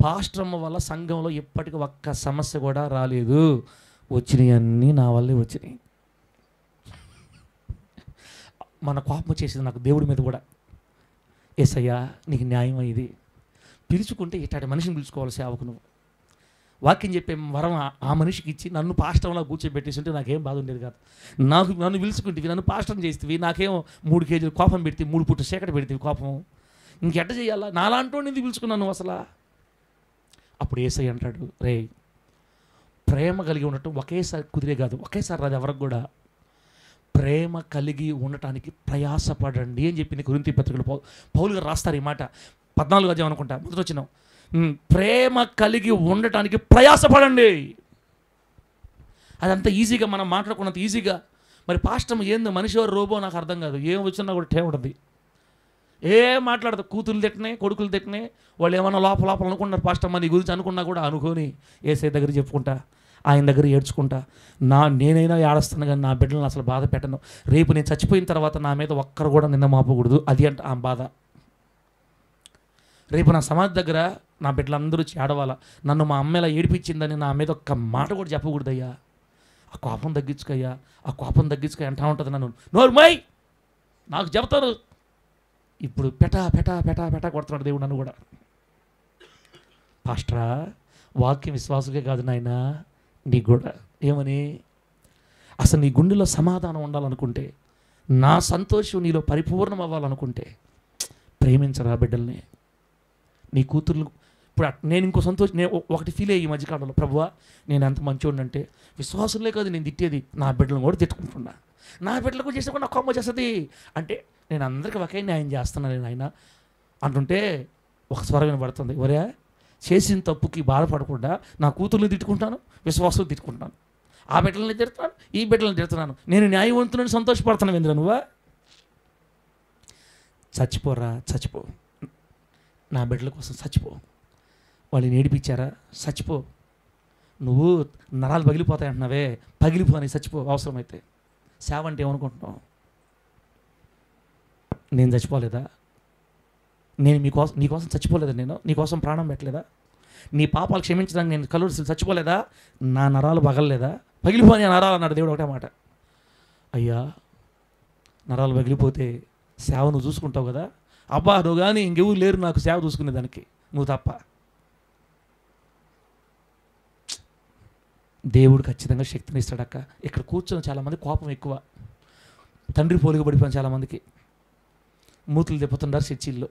పాస్టర్మ్మ వల్ల సంఘంలో ఇప్పటికీ ఒక్క సమస్య కూడా రాలేదు. వచ్చినాయి అన్నీ నా వల్లే వచ్చినాయి. మన కోపం చేసింది నాకు దేవుడి మీద కూడా. యేసయ్యా నీకు న్యాయం ఇది, పిలుచుకుంటే ఇట్లాంటి మనిషిని పిలుచుకోవాలి సేవకు. నువ్వు వాక్యం చెప్పే వరం ఆ మనిషికి ఇచ్చి నన్ను పాస్టర్లా కూర్చోబెట్టేసి ఉంటే నాకేం బాధ ఉండేది కాదు. నన్ను పిలుచుకుంటేవి, నన్ను పాస్టర్ని చేస్తేవి, నాకేమో 3 కేజీలు కోపం పెడితే 3 పూట చీకటి పెడితే కోపం ఇంకెట్ట చేయాలా? నాలాంటో నేను పిలుచుకున్నాను నువ్వు అసలు. అప్పుడు యేసయ్య అంటాడు, రే ప్రేమ కలిగి ఉండటం ఒకేసారి కుదిరే కాదు, ఒకేసారి రాదు ఎవరికి కూడా. ప్రేమ కలిగి ఉండటానికి ప్రయాసపడండి అని చెప్పింది కొరింథీ పత్రికలో పౌలు గారు రాస్తారు ఈ మాట. 14వ అధ్యాయం అనుకుంటా, మొదటి వచనం, ప్రేమ కలిగి ఉండటానికి ప్రయాసపడండి. అదంతా ఈజీగా మనం మాట్లాడుకున్నంత ఈజీగా. మరి పాస్టర్ ఏందో మనిషి రోబో నాకు అర్థం కాదు. ఏం వచ్చినా కూడా టే ఉంటుంది, ఏం మాట్లాడదు. కూతురు తిట్టనే, కొడుకులు తిట్టనే, వాళ్ళు ఏమన్నా లోపల అనుకున్నారు పాస్టర్ నీ గురించి అనుకున్నా కూడా అనుకొని యేసయ్య దగ్గర చెప్పుకుంటా, ఆయన దగ్గర ఏడ్చుకుంటా, నేనైనా ఏడుస్తాను కానీ నా బిడ్డలను అసలు బాధ పెట్టను. రేపు నేను చచ్చిపోయిన తర్వాత నా మీద ఒక్కరు కూడా నిన్న మాపకూడదు, అది అంటే ఆ బాధ. రేపు నా సమాధి దగ్గర నా బిడ్డలందరూ ఏడవాలా, నన్ను మా అమ్మ ఇలా ఏడిపించిందని నా మీద ఒక్క మాట కూడా చెప్పకూడదయ్యా. ఆ కోపం తగ్గించుకయ్యా, ఆ కోపం తగ్గించుక అంటా ఉంటుంది నన్ను. నోర్మై నాకు చెప్తాను. ఇప్పుడు పెటా పెటా పెటా పెటా కొడుతున్నాడు దేవుడు నన్ను కూడా. పాస్టరా వాక్యం విశ్వాసులకే కాదు నాయన, నీకు కూడా. ఏమని? అసలు నీ గుండెలో సమాధానం ఉండాలనుకుంటే, నా సంతోషం నీలో పరిపూర్ణం అవ్వాలనుకుంటే ప్రేమించరా బిడ్డల్ని. నీ కూతుర్లు ఇప్పుడు నేను ఇంకో సంతోషం, నేను ఒకటి ఫీల్ అయ్యి ఈ మధ్యకాలంలో, ప్రభువా నేను ఎంత మంచివాడిని అంటే, విశ్వాసంలే కాదు నేను తిట్టేది, నా బిడ్డలను కూడా తిట్టుకుంటున్నా. నా బిడ్డలు కూడా చేసినా కూడా నాకు కోపం చేస్తుంది అంటే, నేను అందరికీ ఒకే న్యాయం చేస్తున్నాను నేను ఆయన అంటుంటే ఒక స్వరం వినబడుతుంది, ఒరే చేసిన తప్పుకి బాధపడకుండా నా కూతుర్ని తిట్టుకుంటాను, విశ్వాసం తిట్టుకుంటాను, ఆ బిడ్డలని తిడుతున్నాను, ఈ బిడ్డలను తిడుతున్నాను, నేను న్యాయవంతులని సంతోషపడుతున్నాను. ఎందుకు నువ్వా? చచ్చిపోరా, చచ్చిపో, నా బిడ్డల కోసం చచ్చిపో. వాళ్ళని ఏడిపించారా, చచ్చిపో. నువ్వు నరాలు పగిలిపోతాయి అంటున్నావే, పగిలిపోని చచ్చిపో అవసరమైతే. సేవ అంటే ఏమనుకుంటున్నావు? నేను చచ్చిపోలేదా? నేను నీకోసం చచ్చిపోలేదా? నేను నీకోసం ప్రాణం పెట్టలేదా? నీ పాపాలు క్షమించడానికి నేను కలుడు చచ్చిపోలేదా? నా నరాలు పగలలేదా? పగిలిపోని నరాలు అన్నాడు దేవుడు ఒకటే మాట. అయ్యా నరాలు పగిలిపోతే సేవ నువ్వు చూసుకుంటావు కదా, అబ్బా నువ్వు కానీ ఇంకెవరు లేరు నాకు సేవ చూసుకునే దానికి, నువ్వు తప్ప. దేవుడు ఖచ్చితంగా శక్తిని ఇస్తాడక్క. ఇక్కడ కూర్చొని చాలామంది కోపం ఎక్కువ, తండ్రి పోలిక పడిపోయిన చాలామందికి మూతులు తిప్పుతున్నారు చర్చిల్లో.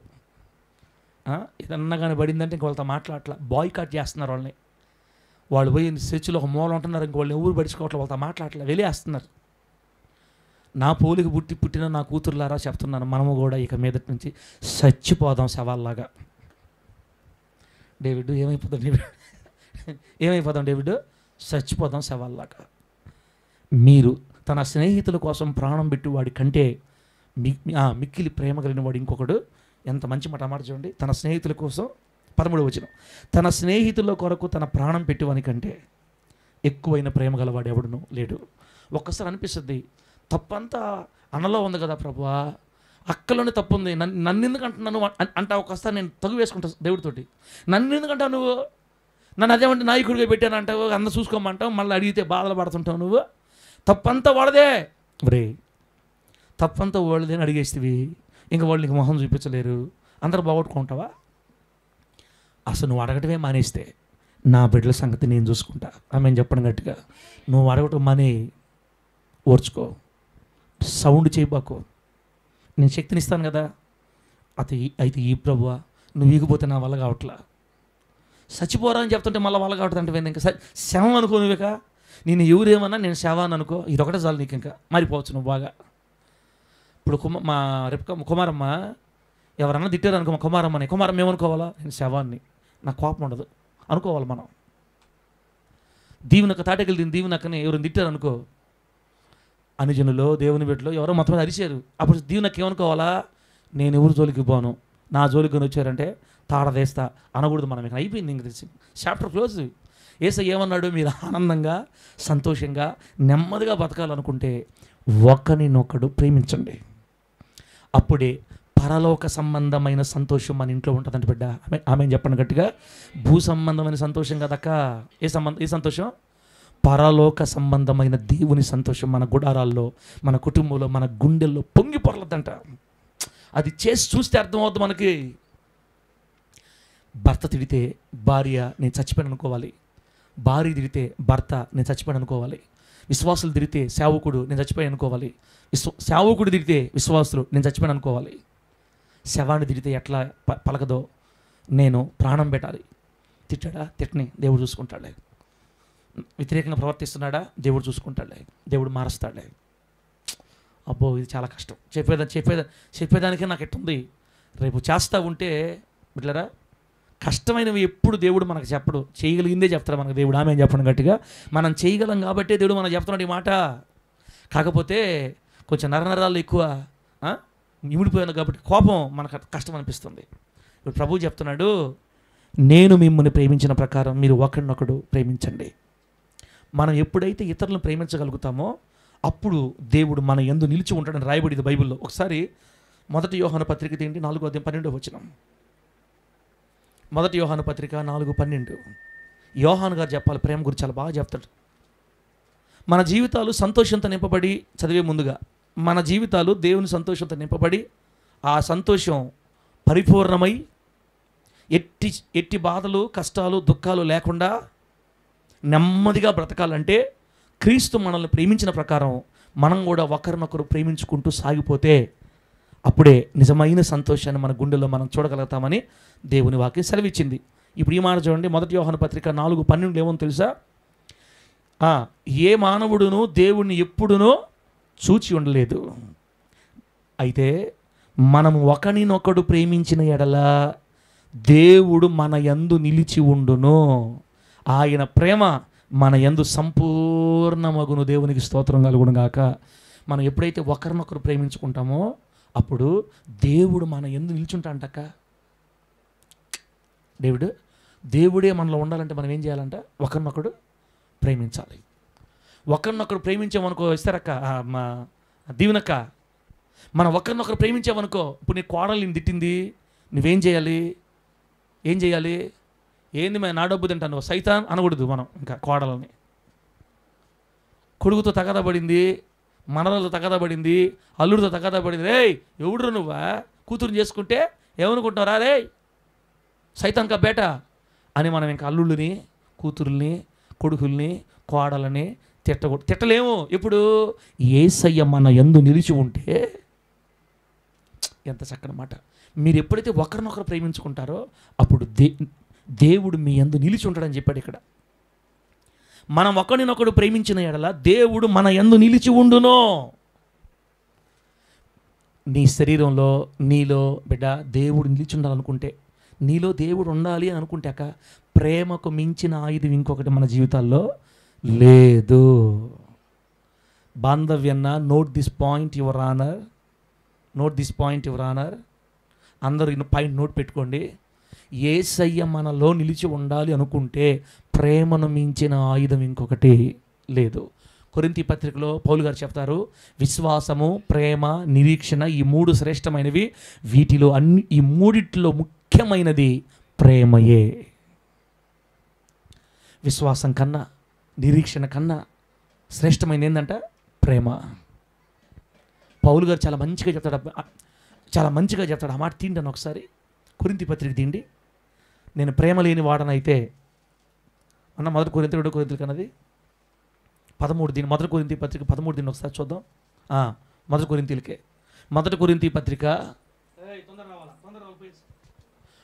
ఏదన్నా కానీ పడిందంటే ఇంక వాళ్ళతో మాట్లాడట్లా, బాయ్కాట్ చేస్తున్నారు వాళ్ళని. వాళ్ళు పోయి చర్చిలో ఒక మూల ఉంటున్నారు, ఇంక వాళ్ళని ఊరు పడుచుకోవట్లే, వాళ్ళతో మాట్లాడట్లా, వెలివేస్తున్నారు. నా పోలిక పుట్టిన నా కూతురులారా చెప్తున్నాను, మనము కూడా ఇక మీదటి నుంచి చచ్చిపోదాం శవాల్లాగా. David ఏమైపోదాం David? చచ్చిపోదాం శవాల్లాగా. మీరు తన స్నేహితుల కోసం ప్రాణం పెట్టి వాడి కంటే మిక్కిలి ప్రేమ కలిగిన వాడు ఇంకొకడు. ఎంత మంచి మాట చూడండి. తన స్నేహితుల కోసం 13వ వచనం, తన స్నేహితుల కొరకు తన ప్రాణం పెట్టేవాని కంటే ఎక్కువైన ప్రేమ గలవాడు ఎవడును లేడు. ఒక్కసారి అనిపిస్తుంది, తప్పంతా అన్నలో ఉంది కదా ప్రభువా, అక్కలోనే తప్పు ఉంది, నన్ను ఎందుకు అంటున్నాను అంటే ఒక్కసారి నేను తగు వేసుకుంటా దేవుడితోటి. నన్ను ఎందుకంటావు నువ్వు? నన్ను అదేమంటే నాయకుడిగా పెట్టాను అంటావు, అందరూ చూసుకోమంటావు, మళ్ళీ అడిగితే బాధలు పడుతుంటావు. నువ్వు తప్పంతా వాడదే రే, తప్పంతా వాళ్ళదే అని అడిగేస్తేవి, ఇంకా వాళ్ళు నీకు మొహం చూపించలేరు, అందరూ బాగొట్టుకుంటావా? అసలు నువ్వు అడగటమే మానేస్తే నా బిడ్డల సంగతి నేను చూసుకుంటా. ఆమె చెప్పడం గట్టిగా, నువ్వు అడగటం మానే, ఓర్చుకో, సౌండ్ చేయబాకు, నేను శక్తిని ఇస్తాను కదా. అయితే ఈ ప్రభువా నువ్వు ఈగిపోతే నా వల్ల కావట్లా, చచ్చిపోరా అని చెప్తుంటే మళ్ళీ వల్ల కావట్లేదు అంటే ఇంకా శవం అనుకో, నువ్వేక నేను ఎవరేమన్నా నేను శవ అని అనుకో, ఇది ఒకటే చాలు నీకు, ఇంకా మారిపోవచ్చు నువ్వు బాగా. ఇప్పుడు మా రేపు కుమారమ్మ ఎవరన్నా తిట్టారు అనుకో, మా కుమారమ్మ ఏమనుకోవాలా? నేను శవాన్ని, నాకు కోపం ఉండదు అనుకోవాలి మనం. దీవునక్క తాటకెళ్ళి దీవునక్కని ఎవరైనా తిట్టారు అనుకో, అనుజనులో దేవుని బిడ్డలో ఎవరో మొత్తం అరిచారు, అప్పుడు దీవునక్క ఏమనుకోవాలా? నేను ఎవరు జోలికి పోను, నా జోలికి వచ్చారంటే తాడదేస్తా అనకూడదు. మనం ఇక్కడ అయిపోయింది, ఇంక తెలిసి చాప్టర్ క్లోజ్. యేసయ్య ఏమన్నాడు? మీరు ఆనందంగా సంతోషంగా నెమ్మదిగా బతకాలనుకుంటే ఒకరినొకడు ప్రేమించండి, అప్పుడే పరలోక సంబంధమైన సంతోషం మన ఇంట్లో ఉంటుందంట బిడ్డ. ఆమె చెప్పండి గట్టిగా. భూ సంబంధమైన సంతోషం కదక్క. ఏ సంతోషం? పరలోక సంబంధమైన దేవుని సంతోషం మన గుడారాల్లో, మన కుటుంబంలో, మన గుండెల్లో పొంగి పొరలద్దంట. అది చేసి చూస్తే అర్థమవుతుంది మనకి. భర్త తిడితే భార్య నేను చచ్చిపోయాను అనుకోవాలి, భార్య తిడితే భర్త నేను చచ్చిపోయాను అనుకోవాలి, విశ్వాసులు తిడితే సేవకుడు నేను చచ్చిపోయాను అనుకోవాలి, సేవకుడు తిడితే విశ్వాసులు నేను చచ్చిపోయాను అనుకోవాలి. శవాన్ని తిడితే ఎట్లా పలకదో నేను ప్రాణం పెట్టాలి. తిట్టాడా? తిట్టని, దేవుడు చూసుకుంటాడే. వ్యతిరేకంగా ప్రవర్తిస్తున్నాడా? దేవుడు చూసుకుంటాడే, దేవుడు మారుస్తాడే. అబ్బో ఇది చాలా కష్టం. చెప్పేదానికే నాకు ఎట్టుంది. రేపు చేస్తూ ఉంటే బిడ్డలారా, కష్టమైనవి ఎప్పుడు దేవుడు మనకు చెప్పడు, చేయగలిగిందే చెప్తాడు మనకు దేవుడు. ఆమె చెప్పండి గట్టిగా. మనం చేయగలం కాబట్టే దేవుడు మనకు చెప్తున్నాడు ఈ మాట. కాకపోతే కొంచెం నరనరాలు ఎక్కువ ఇమిడిపోయాను కాబట్టి కోపం మనకు కష్టం అనిపిస్తుంది. ఇప్పుడు ప్రభువు చెప్తున్నాడు, నేను మిమ్మల్ని ప్రేమించిన ప్రకారం మీరు ఒకరినొకడు ప్రేమించండి. మనం ఎప్పుడైతే ఇతరులను ప్రేమించగలుగుతామో అప్పుడు దేవుడు మన యందు నిలిచి ఉంటాడని రాయబడింది బైబిల్లో. ఒకసారి 1 యోహాను పత్రిక తీయండి, 4:12 వచనం. 1 యోహాను పత్రిక 4:12. యోహాను గారు చెప్పాలి, ప్రేమ గురించి చాలా బాగా చెప్తాడు. మన జీవితాలు సంతోషంతో నింపబడి, చదివే ముందుగా మన జీవితాలు దేవుని సంతోషంతో నింపబడి, ఆ సంతోషం పరిపూర్ణమై ఎట్టి బాధలు, కష్టాలు, దుఃఖాలు లేకుండా నెమ్మదిగా బ్రతకాలంటే క్రీస్తు మనల్ని ప్రేమించిన ప్రకారం మనం కూడా ఒకరినొకరు ప్రేమించుకుంటూ సాగిపోతే అప్పుడే నిజమైన సంతోషాన్ని మన గుండెల్లో మనం చూడగలుగుతామని దేవుని వాక్యం సెలవిచ్చింది. ఇప్పుడు ఈ మాట చూడండి, 1 యోహాను పత్రిక 4:12 ఏమో తెలుసా? ఏ మానవుడును దేవుణ్ణి ఎప్పుడునో చూచి ఉండలేదు, అయితే మనము ఒకరినొకడు ప్రేమించిన ఎడల దేవుడు మన యందు నిలిచి ఉండును, ఆయన ప్రేమ మన యందు సంపూర్ణమగును. దేవునికి స్తోత్రం కలుగును గాక. మనం ఎప్పుడైతే ఒకరినొకరు ప్రేమించుకుంటామో అప్పుడు దేవుడు మన యందు నిల్చుంటాంటక్క. దేవుడే మనలో ఉండాలంటే మనం ఏం చేయాలంట? ఒకరినొకడు ప్రేమించాలి. ఒకరినొకరు ప్రేమించామనుకో, ఇస్తారక్క మా దీవెనక్క, మనం ఒకరినొకరు ప్రేమించామనుకో, ఇప్పుడు నీ కోడలు తిట్టింది, నువ్వేం చేయాలి? ఏంది నా డబ్బు తింటాను సైతాన్ అనకూడదు. మనం ఇంకా కోడలని, కొడుకుతో తగాదా పడింది, మనలతో తగాదా పడింది, అల్లుడితో తగాదా పడింది, రే ఎవడు నువ్వా కూతురుని చేసుకుంటే ఏమనుకుంటున్నారా రే సైతాన్ కా బేట అని మనం ఇంకా అల్లుళ్ళని, కూతుర్ని, కొడుకుల్ని, కోడలని తిట్టలేము. ఇప్పుడు యేసయ్య మన యందు నిలిచి ఉంటే, ఎంత చక్కని మాట. మీరు ఎప్పుడైతే ఒకరినొకరు ప్రేమించుకుంటారో అప్పుడు దేవుడు మీ యందు నిలిచి ఉంటాడని చెప్పాడు ఇక్కడ. మనం ఒకరినొకడు ప్రేమించిన ఎడల దేవుడు మన యందు నిలిచి ఉండును. నీ శరీరంలో నీలో బిడ్డ దేవుడు నిలిచి ఉండాలనుకుంటే, నీలో దేవుడు ఉండాలి అని అనుకుంటాక ప్రేమకు మించిన ఆయుధం ఇంకొకటి మన జీవితాల్లో లేదు. బాంధవ్యన్న note this point your honour, అందరూ పాయింట్ నోట్ పెట్టుకోండి. యేసయ్య మనలో నిలిచి ఉండాలి అనుకుంటే ప్రేమను మించిన ఆయుధం ఇంకొకటి లేదు. కొరింథీ పత్రికలో పౌలు గారు చెప్తారు, విశ్వాసము, ప్రేమ, నిరీక్షణ ఈ 3 శ్రేష్టమైనవి. వీటిలో ఈ మూడిట్లో ముఖ్యమైనది ప్రేమయే. విశ్వాసం కన్నా, నిరీక్షణ కన్నా శ్రేష్టమైనది ఏంటంట? ప్రేమ. పౌలు గారు చాలా మంచిగా చెప్తాడు. ఆ మాట తింటాను ఒకసారి. కొరింథీ పత్రిక తిండి, నేను ప్రేమ లేని వాడనైతే అన్న 1 కొరింథీ కన్నది 13 దీని 1 కొరింథీ పత్రిక 13 దీన్ని ఒకసారి చూద్దాం. 1 కొరింథీలకే 1 కొరింథీ పత్రిక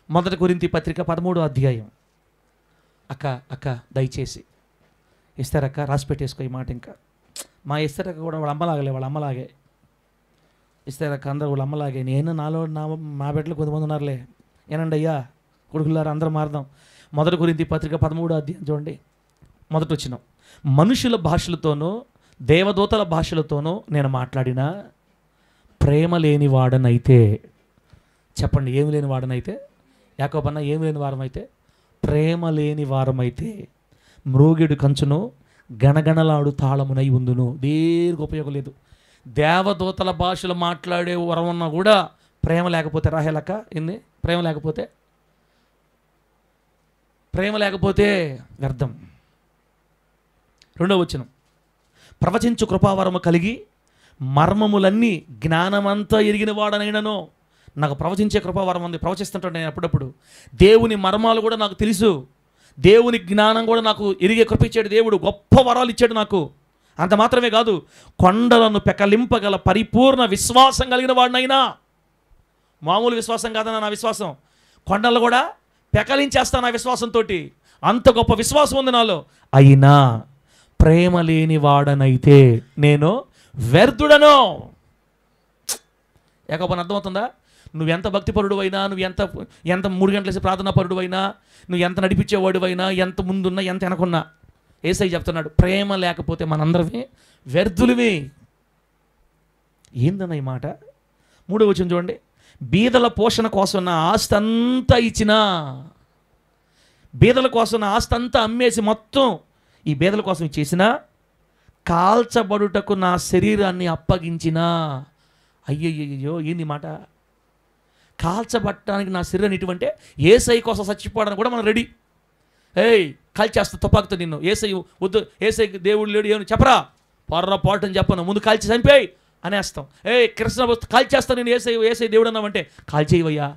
1 కొరింథీ పత్రిక 13వ అధ్యాయం. అక్క దయచేసి ఇస్తారక్క, రాసి పెట్టేసుకో ఈ మాట. ఇంకా మా ఇస్తారక్క కూడా వాళ్ళ అమ్మలాగే ఇస్తారక్క, అందరూ వాళ్ళ అమ్మలాగే. నేను మా బిడ్డలు కొంతమంది ఉన్నారులే, ఏనండి అయ్యా కొడుకులారా, అందరూ మారదాం. 1 కొరింథీ పత్రిక 13వ అధ్యాయం చూడండి, మొదటి వచనం. మనుషుల భాషలతోనూ దేవదూతల భాషలతోనూ నేను మాట్లాడినా ప్రేమ లేని వాడనైతే, చెప్పండి ఏమి లేని వాడనైతే, యాకోబన్న ఏమి లేని వారమైతే, ప్రేమ లేని వారమైతే మ్రోగిడు కంచును గణగణలాడు తాళమునై ఉందును. దేనికి ఉపయోగం లేదు. దేవదూతల భాషలు మాట్లాడే వరం ఉన్నా కూడా ప్రేమ లేకపోతే రాహేలక్క ఏంది? ప్రేమ లేకపోతే వ్యర్థం. 2వ వచనం. ప్రవచించు కృపావరము కలిగి మర్మములన్నీ జ్ఞానమంతా ఎరిగిన వాడనైనను. నాకు ప్రవచించే కృపావరం ఉంది, ప్రవచిస్తుంటాను నేను అప్పుడప్పుడు. దేవుని మర్మాలు కూడా నాకు తెలుసు, దేవుని జ్ఞానం కూడా నాకు ఎరిగే కృప ఇచ్చాడు దేవుడు, గొప్ప వరాలు ఇచ్చాడు నాకు. అంత మాత్రమే కాదు, కొండలను పెకలింపగల పరిపూర్ణ విశ్వాసం కలిగిన వాడినైనా. మామూలు విశ్వాసం కాదన్నా నా విశ్వాసం, కొండలు కూడా పెకలించేస్తాను నా విశ్వాసంతో. అంత గొప్ప విశ్వాసం ఉంది నాలో. అయినా ప్రేమ లేని వాడనైతే నేను వ్యర్థుడను. ఏకపోతే అర్థమవుతుందా? నువ్వు ఎంత భక్తిపరుడు అయినా, నువ్వు ఎంత 3 గంటలేసి ప్రార్థనా పరుడు అయినా, నువ్వు ఎంత నడిపించేవాడు అయినా, ఎంత ముందున్నా ఎంత వెనకున్నా, యేసయ్య చెప్తున్నాడు ప్రేమ లేకపోతే మనందరమే వ్యర్థులమే. ఏందన్న ఈ మాట? 3వ వచనం చూడండి. బీదల పోషణ కోసం నా ఆస్తి అంతా ఇచ్చినా, బీదల కోసం నా ఆస్తి అంతా అమ్మేసి మొత్తం ఈ బీదల కోసం ఇచ్చేసినా, కాల్చబడుటకు నా శరీరాన్ని అప్పగించినా. అయ్యయ్యో ఏంది మాట? కాల్చబట్టడానికి నా శరీరాన్ని ఇటువంటి యేసయ్య కోసం చచ్చిపోవడానికి కూడా మనం రెడీ. కాల్చేస్తా తుపాకుతో నిన్ను, యేసయ్య వద్దు, యేసయ్య దేవుడు లేడు ఏమని చెప్పరా, పొర్రపాటు అని చెప్పను, ముందు కాల్చి చంపేయి అనేస్తాం. కృష్ణ కాల్చేస్తా నేను, యేసయ్య దేవుడు అన్నామంటే కాల్చేవయ్యా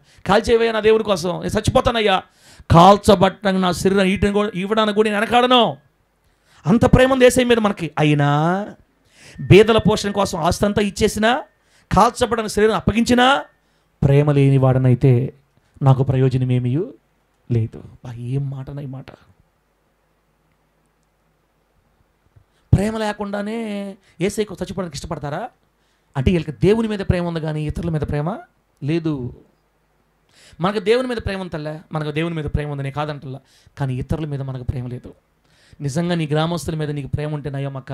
నా దేవుడి కోసం, నేను చచ్చిపోతానయ్యా. కాల్చబట్టడానికి నా శరీరాన్ని ఇవ్వడానికి కూడా నేను వెనకాడను. అంత ప్రేమ ఉంది యేసయ్య మీద మనకి. అయినా బీదల పోషణ కోసం ఆస్తంతా ఇచ్చేసినా, కాల్చబడిన శరీరం అప్పగించినా, ప్రేమ లేని వాడనైతే నాకు ప్రయోజనం ఏమీ లేదు. ఏం మాటనా ఈ మాట! ప్రేమ లేకుండానే యేసయ్యకు చచ్చిపోవడానికి ఇష్టపడతారా? అంటే వీళ్ళకి దేవుని మీద ప్రేమ ఉంది కానీ ఇతరుల మీద ప్రేమ లేదు. మనకు దేవుని మీద ప్రేమ ఉంటలే, మనకు దేవుని మీద ప్రేమ ఉందని కాదంటల్లా, కానీ ఇతరుల మీద మనకు ప్రేమ లేదు. నిజంగా నీ గ్రామస్తుల మీద నీకు ప్రేమ ఉంటే నయ్యమ్మక్క,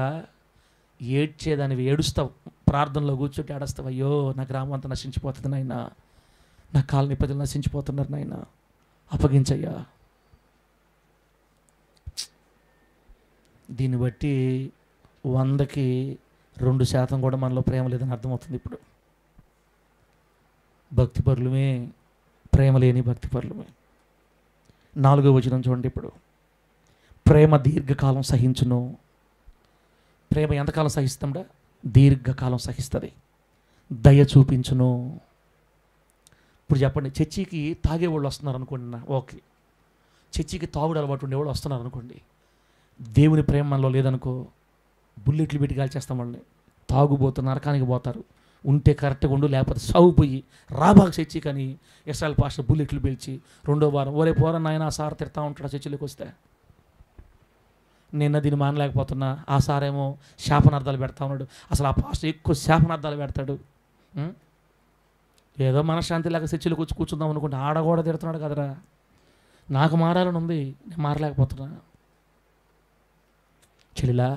ఏడ్చేదానివి ఏడుస్తావు, ప్రార్థనలో కూర్చొని ఏడుస్తావు. అయ్యో నా గ్రామం అంతా నశించిపోతుంది నాయన, నా కాలనీ ప్రజలు నశించిపోతున్నారు నాయన, అప్పగించయ్యా. దీన్ని బట్టి 100కి 2% కూడా మనలో ప్రేమ లేదని అర్థమవుతుంది. ఇప్పుడు భక్తిపరులమే, ప్రేమ లేని భక్తిపరులమే. 4వ వచనం చూడండి. ఇప్పుడు ప్రేమ దీర్ఘకాలం సహించును. ప్రేమ ఎంతకాలం సహిస్తాండా? దీర్ఘకాలం సహిస్తుంది. దయ చూపించును. ఇప్పుడు చెప్పండి, చర్చికి తాగేవాళ్ళు వస్తున్నారు అనుకోండి, ఓకే, చర్చికి తాగుడు అలవాటు ఉండేవాళ్ళు వస్తున్నారు అనుకోండి, దేవుని ప్రేమ మనలో లేదనుకో, బుల్లెట్లు పెట్టి కాల్చేస్తాం వాళ్ళని. తాగుబోతున్నారు, నరకానికి పోతారు. ఉంటే కరెక్ట్గా ఉండు, లేకపోతే సాగుపోయి రాబాగా చర్చి కానీ ఎస్ఎల్ పాస్టర్ బుల్లెట్లు పిలిచి 2వ వారం ఓరే పోరా నాయన ఆ సార్ తిడతా ఉంటాడు చర్చిలోకి వస్తే. నిన్న దీన్ని మానలేకపోతున్నా, ఆ సారేమో శాపనార్థాలు పెడతా ఉన్నాడు. అసలు ఆ పాస్టర్ ఎక్కువ శాపనార్థాలు పెడతాడు. ఏదో మనశ్శాంతి లేక చర్చిలోకి వచ్చి కూర్చుందాం అనుకుంటే ఆడ కూడా తిడుతున్నాడు కదరా. నాకు మారాలని ఉంది, నేను మారలేకపోతున్నా. చెల్లిలా,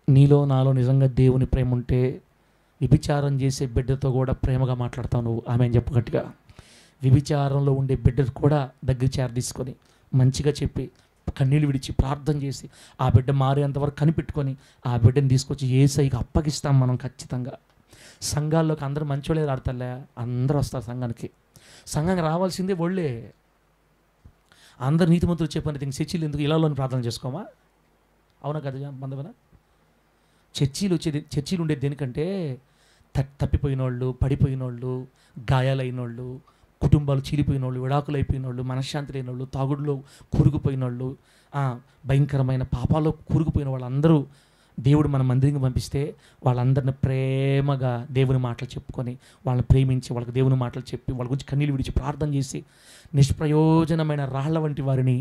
నీలో నాలో నిజంగా దేవుని ప్రేమ ఉంటే వ్యభిచారం చేసే బిడ్డతో కూడా ప్రేమగా మాట్లాడతావు నువ్వు. ఆమె చెప్పు గట్టిగా. వ్యభిచారంలో ఉండే బిడ్డను కూడా దగ్గర చేర తీసుకొని మంచిగా చెప్పి కన్నీళ్ళు విడిచి ప్రార్థన చేసి ఆ బిడ్డ మారేంతవరకు కనిపెట్టుకొని ఆ బిడ్డని తీసుకొచ్చి యేసయ్యకి అప్పగిస్తాం మనం ఖచ్చితంగా. సంఘాల్లోకి అందరూ మంచోళ్ళే రాడతలే, అందరూ వస్తారు సంఘానికి. సంఘానికి రావాల్సిందే ఒళ్ళే. అందరు నీతిమంతులు చెప్పని దీనికి చర్చిలు ఎందుకు ఇలాలోని ప్రార్థన చేసుకోమా? అవునా కదా బంధువునా? చర్చీలు ఉండేది దేనికంటే తప్పిపోయిన వాళ్ళు, పడిపోయిన వాళ్ళు, గాయాలైన వాళ్ళు, కుటుంబాలు చీలిపోయిన వాళ్ళు, విడాకులు అయిపోయిన వాళ్ళు, మనశ్శాంతి లేని వాళ్ళు, తాగుడులో కూరుకుపోయిన వాళ్ళు, భయంకరమైన పాపాల్లో కూరుకుపోయిన వాళ్ళందరూ దేవుడు మన మందిరికి పంపిస్తే వాళ్ళందరిని ప్రేమగా దేవుని మాటలు చెప్పుకొని వాళ్ళని ప్రేమించి వాళ్ళకి దేవుని మాటలు చెప్పి వాళ్ళ గురించి కన్నీళ్ళు విడిచి ప్రార్థన చేసి నిష్ప్రయోజనమైన రాళ్ల వంటి వారిని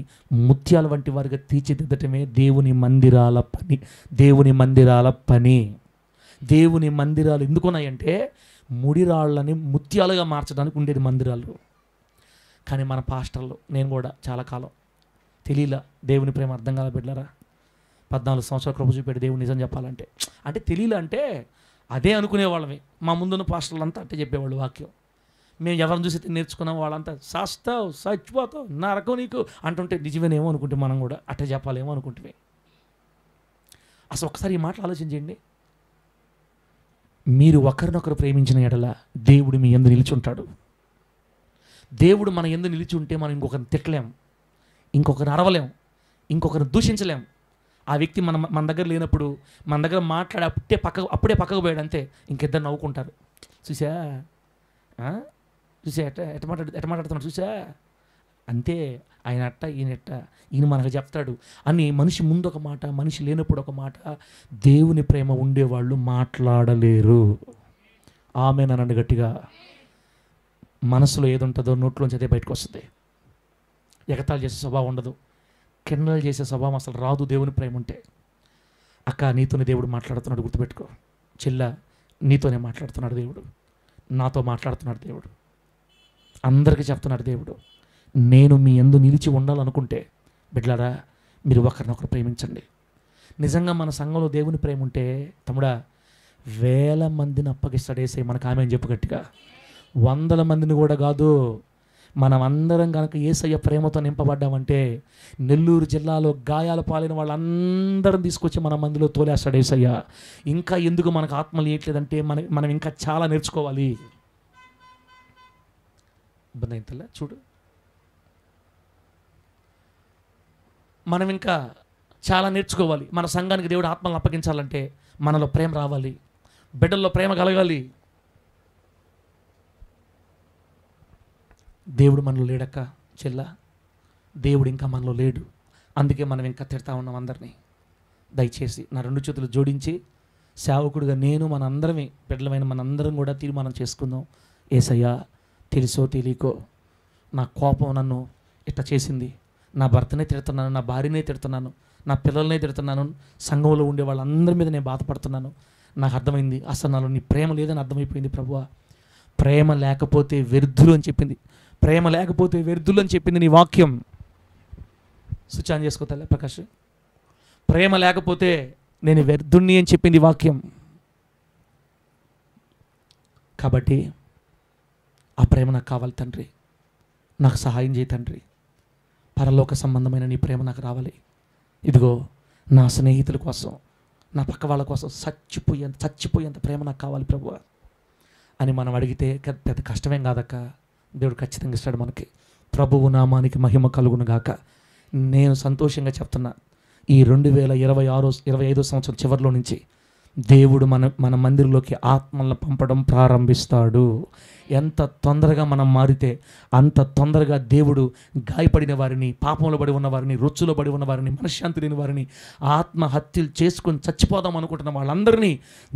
ముత్యాల వంటి వారిగా తీర్చిదిద్దటమే దేవుని మందిరాల పని. దేవుని మందిరాల పని. దేవుని మందిరాలు ఎందుకున్నాయంటే ముడిరాళ్ళని ముత్యాలుగా మార్చడానికి ఉండేది మందిరాలు. కానీ మన పాస్టర్లు, నేను కూడా చాలా కాలం తెలియలా దేవుని ప్రేమ అర్థం కాల బిడ్డలారా. 14 సంవత్సరాలు కృప చూపెట్టి దేవుని నిజం చెప్పాలంటే అంటే తెలియలే అంటే అదే అనుకునేవాళ్ళమే. మా ముందున్న పాస్టర్లు అంతా అంటే చెప్పేవాళ్ళు వాక్యం. మేము ఎవరిని చూసి నేర్చుకున్నాం వాళ్ళంతా సాస్తావు, చచ్చిపోతావు, నా రకం నీకు అంటుంటే నిజమేనేమో అనుకుంటే మనం కూడా అట్టే చెప్పాలేమో అనుకుంటే. అసలు ఒకసారి ఈ మాటలు ఆలోచించండి. మీరు ఒకరినొకరు ప్రేమించిన ఎడల దేవుడు మీ యందు నిలిచి ఉంటాడు. దేవుడు మన యందు నిలిచి ఉంటే మనం ఇంకొకరిని తిట్టలేం, ఇంకొకరిని అరవలేం, ఇంకొకరిని దూషించలేం. ఆ వ్యక్తి మన దగ్గర లేనప్పుడు మన దగ్గర మాట్లాడి అప్పుడే పక్కకు పోయాడు అంతే, ఇంకిద్దరు నవ్వుకుంటారు. చూసా ఎట్ట మాట్లాడుతున్నాడు చూసా, అంతే ఆయన అట్ట ఈయన ఎట్ట, ఈయన మనకు చెప్తాడు అని మనిషి ముందు ఒక మాట, మనిషి లేనప్పుడు ఒక మాట. దేవుని ప్రేమ ఉండేవాళ్ళు మాట్లాడలేరు. ఆమేననండి గట్టిగా. మనసులో ఏది ఉంటుందో నోట్లోంచి అదే బయటకు వస్తుంది. ఎగతాళి చేసే స్వభావం ఉండదు, కిండలు చేసే స్వభావం అసలు రాదు దేవుని ప్రేమ ఉంటే. అక్క నీతోనే దేవుడు మాట్లాడుతున్నాడు, గుర్తుపెట్టుకో. చెల్ల నీతోనే మాట్లాడుతున్నాడు దేవుడు, నాతో మాట్లాడుతున్నాడు దేవుడు, అందరికీ చెప్తున్నాడు దేవుడు. నేను మీ యందు నిలిచి ఉండాలనుకుంటే బిడ్డలారా మీరు ఒకరినొకరు ప్రేమించండి. నిజంగా మన సంఘంలో దేవుని ప్రేమ ఉంటే తమ్ముడా వేల మందిని అప్పగిస్తాడు యేసయ్య మనకు. ఆమె అని చెప్పు గట్టిగా. 100 మందిని కూడా కాదు, మనం అందరం కనుక యేసయ్య ప్రేమతో నింపబడ్డామంటే నెల్లూరు జిల్లాలో గాయాల పాలైన వాళ్ళందరం తీసుకొచ్చి మన మందిలో తోలేస్తాడు యేసయ్య. ఇంకా ఎందుకు మనకు ఆత్మలు ఇవ్వట్లేదంటే మనం ఇంకా చాలా నేర్చుకోవాలి. ఇబ్బంది అయింతలే చూడు, మనం ఇంకా చాలా నేర్చుకోవాలి. మన సంఘానికి దేవుడు ఆత్మలను అప్పగించాలంటే మనలో ప్రేమ రావాలి, బిడ్డల్లో ప్రేమ కలగాలి. దేవుడు మనలో లేడక్క చెల్ల, దేవుడు ఇంకా మనలో లేడు. అందుకే మనం ఇంకా తిడతా ఉన్నాం అందరినీ. దయచేసి నా రెండు చేతులు జోడించి సేవకుడిగా నేను మనందరమే బిడ్డలమైన మనందరం కూడా తీర్మానం చేసుకుందాం. యేసయ్యా, తెలుసో తెలియకో నా కోపం నన్ను ఇట్లా చేసింది. నా భర్తనే తిడుతున్నాను, నా భార్యనే తిడుతున్నాను, నా పిల్లలనే తిడుతున్నాను, సంఘంలో ఉండే వాళ్ళందరి మీద నేను బాధపడుతున్నాను. నాకు అర్థమైంది, అసలు నాలో నీ ప్రేమ లేదని అర్థమైపోయింది ప్రభువా. ప్రేమ లేకపోతే వ్యర్థులు అని చెప్పింది, ప్రేమ లేకపోతే వ్యర్థులు అని చెప్పింది నీ వాక్యం. స్విచ్ ఆన్ చేసుకోతాలే ప్రకాష్. ప్రేమ లేకపోతే నేను వ్యర్థుణ్ణి అని చెప్పింది వాక్యం. కాబట్టి ఆ ప్రేమ నాకు కావాలి తండ్రి, నాకు సహాయం చేయి తండ్రి. పరలోక సంబంధమైన నీ ప్రేమ నాకు రావాలి. ఇదిగో నా స్నేహితుల కోసం, నా పక్క వాళ్ళ కోసం చచ్చిపోయేంత ప్రేమ నాకు కావాలి ప్రభువా అని మనం అడిగితే పెద్ద కష్టమేం కాదక్క. దేవుడు ఖచ్చితంగా ఇస్తాడు మనకి. ప్రభువు నామానికి మహిమ కలుగును గాక. నేను సంతోషంగా చెప్తున్నా, ఈ 2025 సంవత్సరం చివరిలో నుంచి దేవుడు మన మందిరంలోకి ఆత్మలను పంపడం ప్రారంభిస్తాడు. ఎంత తొందరగా మనం మారితే అంత తొందరగా దేవుడు గాయపడిన వారిని, పాపంలో పడి ఉన్న వారిని, రొచ్చులో పడి ఉన్న వారిని, మనశ్శాంతి లేని వారిని, ఆత్మహత్యలు చేసుకొని చచ్చిపోదాం అనుకుంటున్న వాళ్ళందరినీ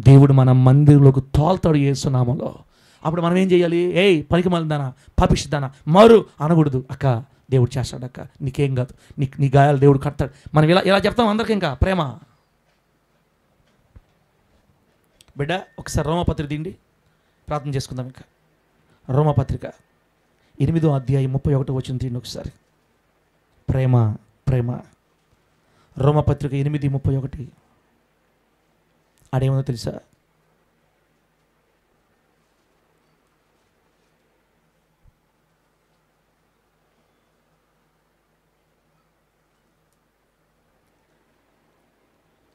దేవుడు మన మందిరంలోకి తోల్తాడు యేసునామములో. అప్పుడు మనం ఏం చేయాలి? ఏయ్ పనికి మళ్ళదానా, పాపిస్తానా, మారు అనకూడదు. అక్క దేవుడు చేస్తాడు, అక్క నీకేం కాదు, నీ గాయాలు దేవుడు కడతాడు. మనం ఇలా చెప్తాం అందరికీ. ఇంకా ప్రేమ బిడ్డ, ఒకసారి రోమపత్రిక తీయండి, ప్రార్థన చేసుకుందాం. ఇంకా రోమపత్రిక 8వ అధ్యాయం 31 వచనం తీయండి ఒకసారి. ప్రేమ ప్రేమ రోమపత్రిక 8:31 ఆడేమో తెలుసా?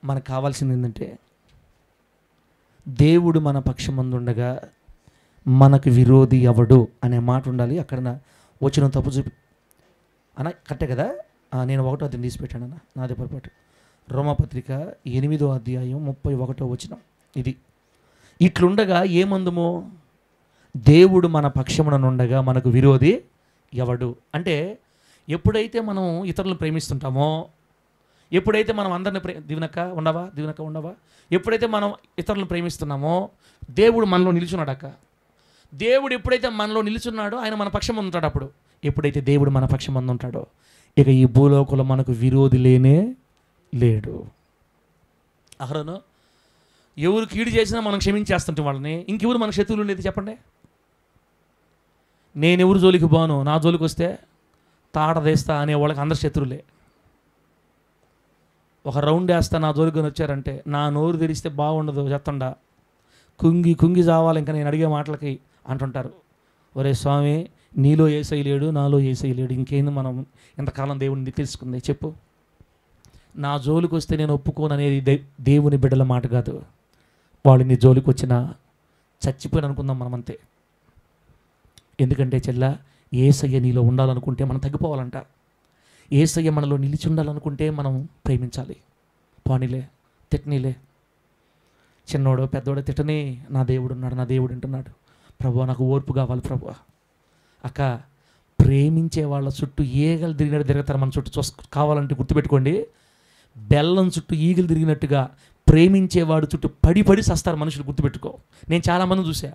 మనకు కావాల్సింది ఏంటంటే, దేవుడు మన పక్షమందుండగా మనకు విరోధి ఎవడు అనే మాట ఉండాలి. అక్కడ వచ్చిన తప్పు చూపి అన్న కట్టే కదా, నేను 1వ అధ్యాయం తీసి పెట్టాను అన్న, నాది పొరపాటు. రోమపత్రిక 8వ అధ్యాయం 31వ వచనం ఇది. ఇట్లుండగా ఏమందుమో, దేవుడు మన పక్షముననుండగా మనకు విరోధి ఎవడు. అంటే ఎప్పుడైతే మనం ఇతరులను ప్రేమిస్తుంటామో, ఎప్పుడైతే మనం అందరిని దీవెనక్క ఉండవా ఎప్పుడైతే మనం ఇతరులను ప్రేమిస్తున్నామో దేవుడు మనలో నిలుచున్నాడక్క. దేవుడు ఎప్పుడైతే మనలో నిలుచున్నాడో ఆయన మన పక్షం ఉంటాడు. అప్పుడు ఎప్పుడైతే దేవుడు మన పక్షం ఉంటాడో ఇక ఈ భూలోకంలో మనకు విరోధి లేనే లేడు. అహరోను ఎవరు కీడు చేసినా మనం క్షమించేస్తుంటాం వాళ్ళని. ఇంకెవరు మన శత్రువులు ఉండేది చెప్పండి? నేనెవరు జోలికి పోను, నా జోలికి వస్తే తాట వేస్తా అనే వాళ్ళకి అందరు శత్రువులే. ఒక రౌండ్ వేస్తా నా జోలికి వచ్చారంటే నా నోరు తెరిస్తే బాగుండదు, చెత్తండా కుంగి చావాలి ఇంకా నేను అడిగే మాటలకి అంటుంటారు. ఒరే స్వామి, నీలో యేసయ్య లేడు, నాలో యేసయ్య లేడు, ఇంకేంది మనం ఎంతకాలం దేవుడిని తెలుసుకుంది చెప్పు. నా జోలికి వస్తే నేను ఒప్పుకోను అనేది దేవుని బిడ్డల మాట కాదు. వాళ్ళు నీ జోలికి వచ్చినా చచ్చిపోయిన అనుకుందాం మనం అంతే. ఎందుకంటే చెల్ల, యేసయ్య నీలో ఉండాలనుకుంటే మనం తగ్గిపోవాలంట. యేసయ్య మనలో నిలిచి ఉండాలనుకుంటే మనం ప్రేమించాలి. పానీలే, తిట్టనీలే, చిన్నోడో పెద్దోడో తిట్టని, నా దేవుడు ఉన్నాడు, నా దేవుడు వింటున్నాడు. ప్రభువా నాకు ఓర్పు కావాలి ప్రభువా. అక్క, ప్రేమించే వాళ్ళ చుట్టూ ఈగలు తిరుగుతారు మన చుట్టూ. కావాలంటే గుర్తుపెట్టుకోండి, బెల్లం చుట్టూ ఈగలు తిరిగినట్టుగా ప్రేమించేవాడు చుట్టూ పడి సస్తారు మనుషులు. గుర్తుపెట్టుకో, నేను చాలామంది చూసా.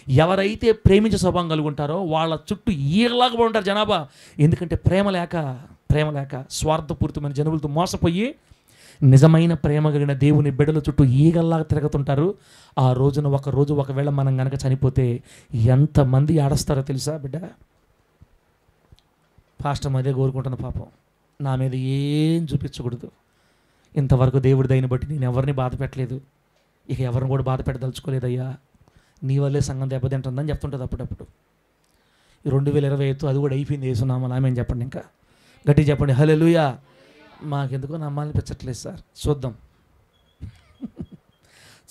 ఎవరైతే ప్రేమించే స్వభావం కలిగి ఉంటారో వాళ్ళ చుట్టూ ఈగలాగా పడి ఉంటారు జనాభా. ఎందుకంటే ప్రేమ లేక స్వార్థపూరితమైన జనులతో మోసపోయి నిజమైన ప్రేమ కలిగిన దేవుని బిడ్డల చుట్టూ ఈగల్లాగా తిరుగుతుంటారు. ఆ రోజున ఒకవేళ మనం కనుక చనిపోతే ఎంతమంది ఆడస్తారో తెలుసా బిడ్డ? పాస్టర్ అదే కోరుకుంటున్న పాపం, నా మీద ఏం చూపించకూడదు. ఇంతవరకు దేవుడి దయని బట్టి నేను ఎవరిని బాధ పెట్టలేదు, ఇక ఎవరిని కూడా బాధ పెట్టదలుచుకోలేదయ్యా, నీ వల్లే సంఘం దెబ్బతింటుందని చెప్తుంటుంది అప్పుడప్పుడు. 2025 అది కూడా అయిపోయింది. యేసునామములో ఆమేన్ చెప్పండి. ఇంకా గట్టిగా చెప్పండి హల్లెలూయా. మాకెందుకో నమ్మాలనిపించట్లేదు సార్.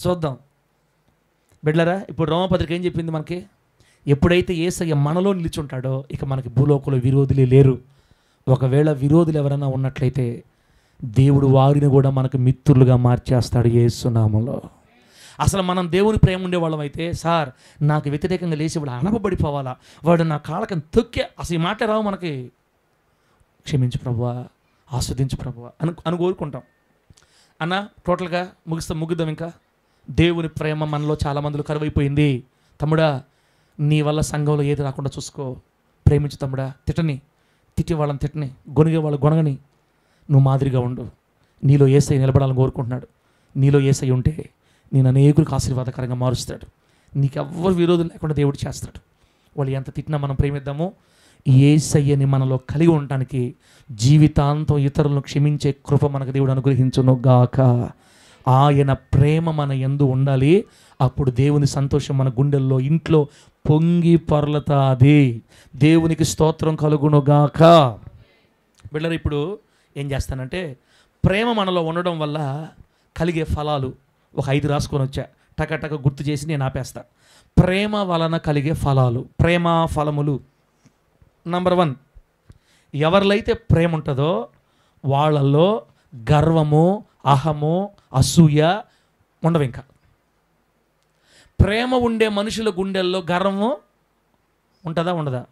చూద్దాం బిడ్డలారా. ఇప్పుడు రోమపత్రిక ఏం చెప్పింది మనకి? ఎప్పుడైతే యేసయ్య మనలో నిలిచుంటాడో ఇక మనకి భూలోకంలో విరోధులే లేరు. ఒకవేళ విరోధులు ఎవరైనా ఉన్నట్లయితే దేవుడు వారిని కూడా మనకు మిత్రులుగా మార్చేస్తాడు యేసునామములో. అసలు మనం దేవుని ప్రేమ ఉండేవాళ్ళం అయితే, సార్ నాకు వ్యతిరేకంగా లేచి వాడు అనపబడిపోవాలా, వాడు నా కాళ్ళకని తొక్కే, అసలు ఈ మాట రావు మనకి. క్షమించు ప్రభువా, ఆస్వాదించు ప్రభువా అని కోరుకుంటాం. అన్న టోటల్గా ముగిద్దాం. ఇంకా దేవుని ప్రేమ మనలో చాలామందిలో కరువైపోయింది. తమ్ముడా, నీ వల్ల సంఘంలో ఏది రాకుండా చూసుకో. ప్రేమించు తమ్ముడా. తిట్టి వాళ్ళని తిట్టని, గొనిగే వాళ్ళు గొనగని. నువ్వు మాదిరిగా ఉండు. నీలో యేసయ్య నిలబడాలని కోరుకుంటున్నాడు. నీలో యేసయ్య ఉంటే నేను అనేకులకు ఆశీర్వాదకరంగా మారుస్తాడు. నీకెవ్వరు విరోధం లేకుండా దేవుడు చేస్తాడు. వాళ్ళు ఎంత తిట్టినా మనం ప్రేమిద్దాము. యేసయ్యని మనలో కలిగి ఉండటానికి జీవితాంతం ఇతరులను క్షమించే కృప మనకు దేవుడు అనుగ్రహించును గాక. ఆయన ప్రేమ మన యందు ఉండాలి. అప్పుడు దేవుని సంతోషం మన గుండెల్లో, ఇంట్లో పొంగి పొరలతాది. దేవునికి స్తోత్రం కలుగును గాక. బిడ్డలు, ఇప్పుడు ఏం చేస్తానంటే, ప్రేమ మనలో ఉండడం వల్ల కలిగే ఫలాలు ఒక 5 రాసుకొని వచ్చా. టక గుర్తు చేసి నేను ఆపేస్తా. ప్రేమ వలన కలిగే ఫలాలు, ప్రేమ ఫలములు. నంబర్ 1, ఎవరిలో అయితే ప్రేమ ఉంటుందో వాళ్ళల్లో గర్వము, అహము, అసూయ ఉండవు. ఇంకా ప్రేమ ఉండే మనుషుల గుండెల్లో గర్వము ఉంటుందా? ఉండదా?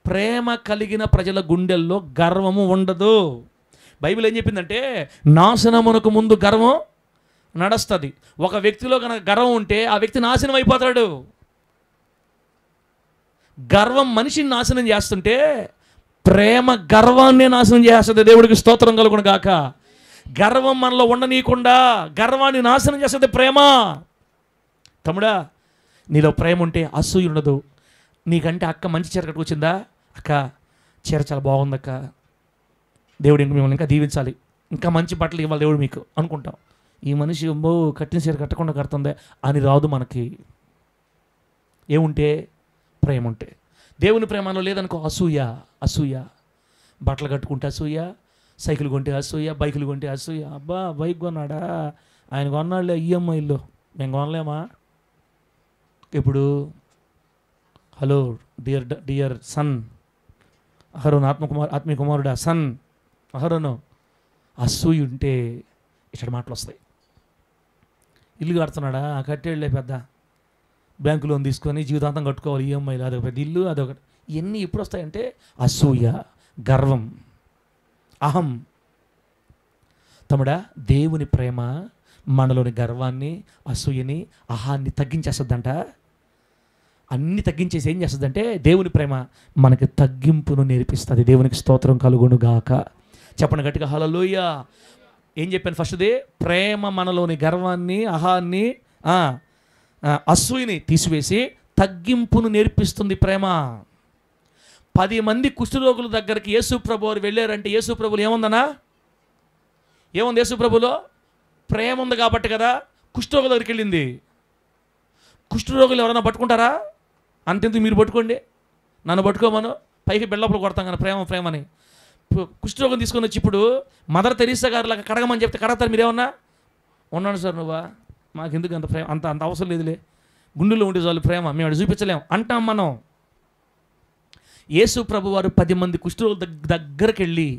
ప్రేమ కలిగిన ప్రజల గుండెల్లో గర్వము ఉండదు. బైబిల్ ఏం చెప్పిందంటే, నాశనమునకు ముందు గర్వం నడుస్తుంది. ఒక వ్యక్తిలో కనుక గర్వం ఉంటే ఆ వ్యక్తి నాశనం అయిపోతాడు. గర్వం మనిషిని నాశనం చేస్తుంటే ప్రేమ గర్వాన్నే నాశనం చేస్తుంది. దేవుడికి స్తోత్రం కలుగును గాక. గర్వం మనలో ఉండనీయకుండా గర్వాన్ని నాశనం చేస్తుంది ప్రేమ. తమ్ముడా, నీలో ప్రేమ ఉంటే అసూయ ఉండదు. నీకంటే అక్క మంచి చీర కట్టుకొచ్చిందా? అక్క చీర చాలా బాగుందక్క, దేవుడు ఇంక మిమ్మల్ని ఇంకా దీవించాలి, ఇంకా మంచి బట్టలు ఇవ్వాలి దేవుడు మీకు అనుకుంటాం. ఈ మనిషి కట్టిన చీర కట్టకుండా కడుతుందే అని రాదు మనకి. ఏముంటే? ప్రేమ ఉంటే. దేవుని ప్రేమలో లేదనుకో అసూయ. బట్టలు కట్టుకుంటే అసూయ, సైకిల్ కొంటే అసూయ, బైకులు కొంటే అసూయ. అబ్బా బైక్ కొన్నాడా, ఆయన కొన్నాళ్ళే ఈఎంఐలో, మేము కొనలేమా? ఇప్పుడు హలో డియర్ సన్ అహరోను, ఆత్మీయ కుమారుడా సన్ అహరోను, అసూయ ఉంటే ఇచ్చటి మాటలు వస్తాయి. ఇల్లు కడుతున్నాడా, కట్టేళ్ళే పెద్ద బ్యాంకు లోన్ తీసుకొని జీవితాంతం కట్టుకోవాలి ఈఎంఐలు, అదొక పెద్ద ఇల్లు, అదొకటి. ఇవన్నీ ఎప్పుడు వస్తాయంటే అసూయ, గర్వం, అహం. తమ్ముడా, దేవుని ప్రేమ మనలోని గర్వాన్ని, అసూయని, అహాన్ని తగ్గించేస్తుందంట. అన్నీ తగ్గించేసి ఏం చేస్తుందంటే, దేవుని ప్రేమ మనకి తగ్గింపును నేర్పిస్తుంది. దేవునికి స్తోత్రం కలుగును గాక. చెప్పండి గట్టిగా హల్లెలూయా. ఏం చెప్పాను ఫస్ట్ది? ప్రేమ మనలోని గర్వాన్ని, అహాన్ని, అసూయని తీసివేసి తగ్గింపును నేర్పిస్తుంది ప్రేమ. 10 మంది కుష్ఠరోగుల దగ్గరికి యేసు ప్రభు వారు వెళ్ళారంటే యేసు ప్రభులు ఏముందనా? ఏముంది యేసు ప్రభులో? ప్రేమ ఉంది కాబట్టి కదా కుష్ఠరోగుల దగ్గరికి వెళ్ళింది. కుష్ఠరోగులు ఎవరైనా పట్టుకుంటారా? అంతెందుకు మీరు పట్టుకోండి, నన్ను పట్టుకోమను, పైకి బెల్లప్పులు కొడతాం కానీ ప్రేమని. కుష్ఠరోగం తీసుకొని వచ్చి ఇప్పుడు మదర్ తెరీసా గారిలాగా కడగమని చెప్తే కడగతారు మీరేమన్నా? ఉన్నాను సార్, నువ్వా, మాకు ఎందుకు అంత ప్రేమ, అంత అవసరం లేదులే, గుండెల్లో ఉండే వాళ్ళు ప్రేమ మేము అక్కడ చూపించలేము అంటాం మనం. యేసు ప్రభు వారు 10 మంది కుష్ఠరోగుల దగ్గరికి వెళ్ళి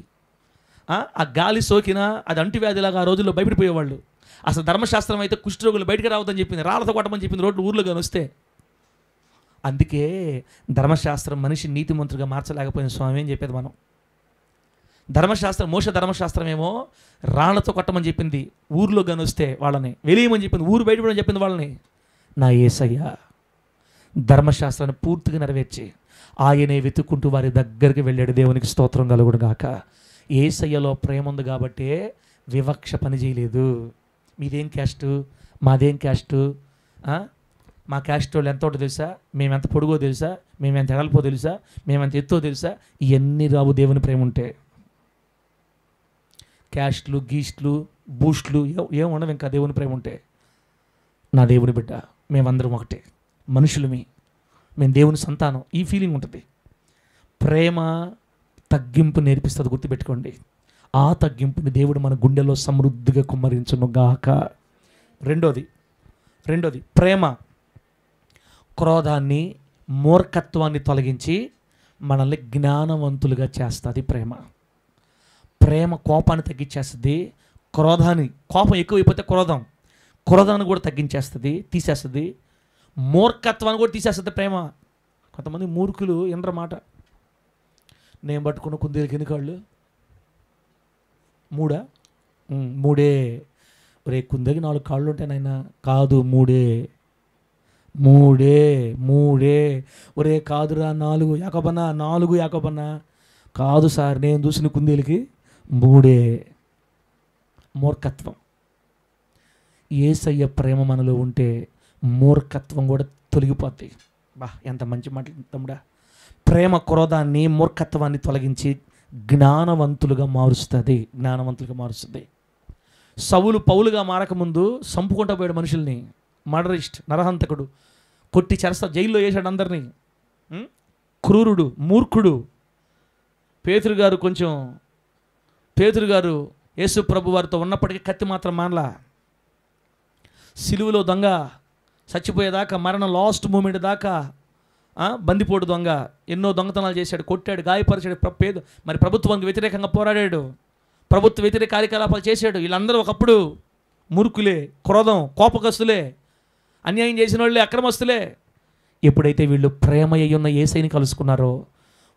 ఆ గాలి సోకినా అది అంటువ్యాధిలాగా ఆ రోజుల్లో భయపడిపోయేవాళ్ళు. అసలు ధర్మశాస్త్రం అయితే కుష్ఠరోగులు బయటకు రావద్దని చెప్పింది, రాళ్ళతో కొట్టమని చెప్పింది రోడ్లు ఊర్లో కానీ వస్తే. అందుకే ధర్మశాస్త్రం మనిషి నీతిమంతుడిగా మార్చలేకపోయింది స్వామి అని చెప్పేది మనం. ధర్మశాస్త్రం, మోషే ధర్మశాస్త్రం ఏమో రాళ్లతో కొట్టమని చెప్పింది, ఊర్లో కానీ వస్తే వాళ్ళని వెలియమని చెప్పింది, ఊరు బయటపడమని చెప్పింది వాళ్ళని. నా యేసయ్య ధర్మశాస్త్రాన్ని పూర్తిగా నెరవేర్చి ఆయనే వెతుక్కుంటూ వారి దగ్గరికి వెళ్ళాడు. దేవునికి స్తోత్రం కలుగును గాక. యేసయ్యలో ప్రేమ ఉంది కాబట్టి వివక్ష పని చేయలేదు. మీదేం క్యాస్టు, మాదేం క్యాస్టు, మా క్యాస్ట్ వాళ్ళు ఎంత తెలుసా, మేమెంత పొడుగో తెలుసా, మేమెంత ఎడల్పో తెలుసా, మేమెంత ఎత్తో తెలుసా, ఇవన్నీ రావు దేవుని ప్రేమ ఉంటే. క్యాస్ట్లు, గీస్ట్లు, బూస్ట్లు ఏం ఉండవు ఇంకా దేవుని ప్రేమ ఉంటే. నా దేవుని బిడ్డ, మేమందరం ఒకటే, మనుషులమి, మేము దేవుని సంతానం, ఈ ఫీలింగ్ ఉంటుంది. ప్రేమ తగ్గింపు నేర్పిస్తుంది, గుర్తుపెట్టుకోండి. ఆ తగ్గింపుని దేవుడు మన గుండెలో సమృద్ధిగా కుమ్మరించును గాక. రెండోది ప్రేమ క్రోధాన్ని, మూర్ఖత్వాన్ని తొలగించి మనల్ని జ్ఞానవంతులుగా చేస్తుంది. ప్రేమ కోపాన్ని తగ్గించేస్తుంది. కోపం ఎక్కువైపోతే క్రోధాన్ని కూడా తగ్గించేస్తుంది, తీసేస్తుంది. మూర్ఖత్వాన్ని కూడా తీసేస్తుంది ప్రేమ. కొంతమంది మూర్ఖులు ఎండ్ర మాట, నేను పట్టుకున్న కుందేలకి ఎన్ని కాళ్ళు? 3 మూడే. ఒరే కుందేకి 4 కాళ్ళు ఉంటాయి నాయనా. కాదు, మూడే మూడే మూడే. ఒరే కాదురా 4 యాకోబన్నా, 4 యాకోబన్నా. కాదు సార్, నేను చూసిన కుందేలకి 3. మూర్ఖత్వం. యేసయ్య ప్రేమ మనలో ఉంటే మూర్ఖత్వం కూడా తొలగిపోద్ది. ఎంత మంచి మాట తమ్ముడా. ప్రేమ క్రోధాన్ని, మూర్ఖత్వాన్ని తొలగించి జ్ఞానవంతులుగా మారుస్తుంది. సౌలు పౌలుగా మారకముందు సంపుకుంటూ పోయాడు మనుషుల్ని. మర్డరిస్ట్, నరహంతకుడు, కొట్టి జైల్లో వేసాడు అందరినీ. క్రూరుడు, మూర్ఖుడు. పేతురు గారు యేసు ప్రభు వారితో ఉన్నప్పటికీ కత్తి మాత్రం మానలా. సిలువలో దొంగ, చచ్చిపోయేదాకా, మరణం లాస్ట్ మూమెంట్ దాకా బందిపోటు దొంగ, ఎన్నో దొంగతనాలు చేశాడు, కొట్టాడు, గాయపరిచాడు. మరి ప్రభుత్వానికి వ్యతిరేకంగా పోరాడాడు, ప్రభుత్వ వ్యతిరేక కార్యకలాపాలు చేశాడు. వీళ్ళందరూ ఒకప్పుడు మూర్ఖులే, క్రోధం, కోపకస్తులే, అన్యాయం చేసిన వాళ్ళే, అక్రమస్తులే. ఎప్పుడైతే వీళ్ళు ప్రేమ అయ్యున్న యేసయ్యని కలుసుకున్నారో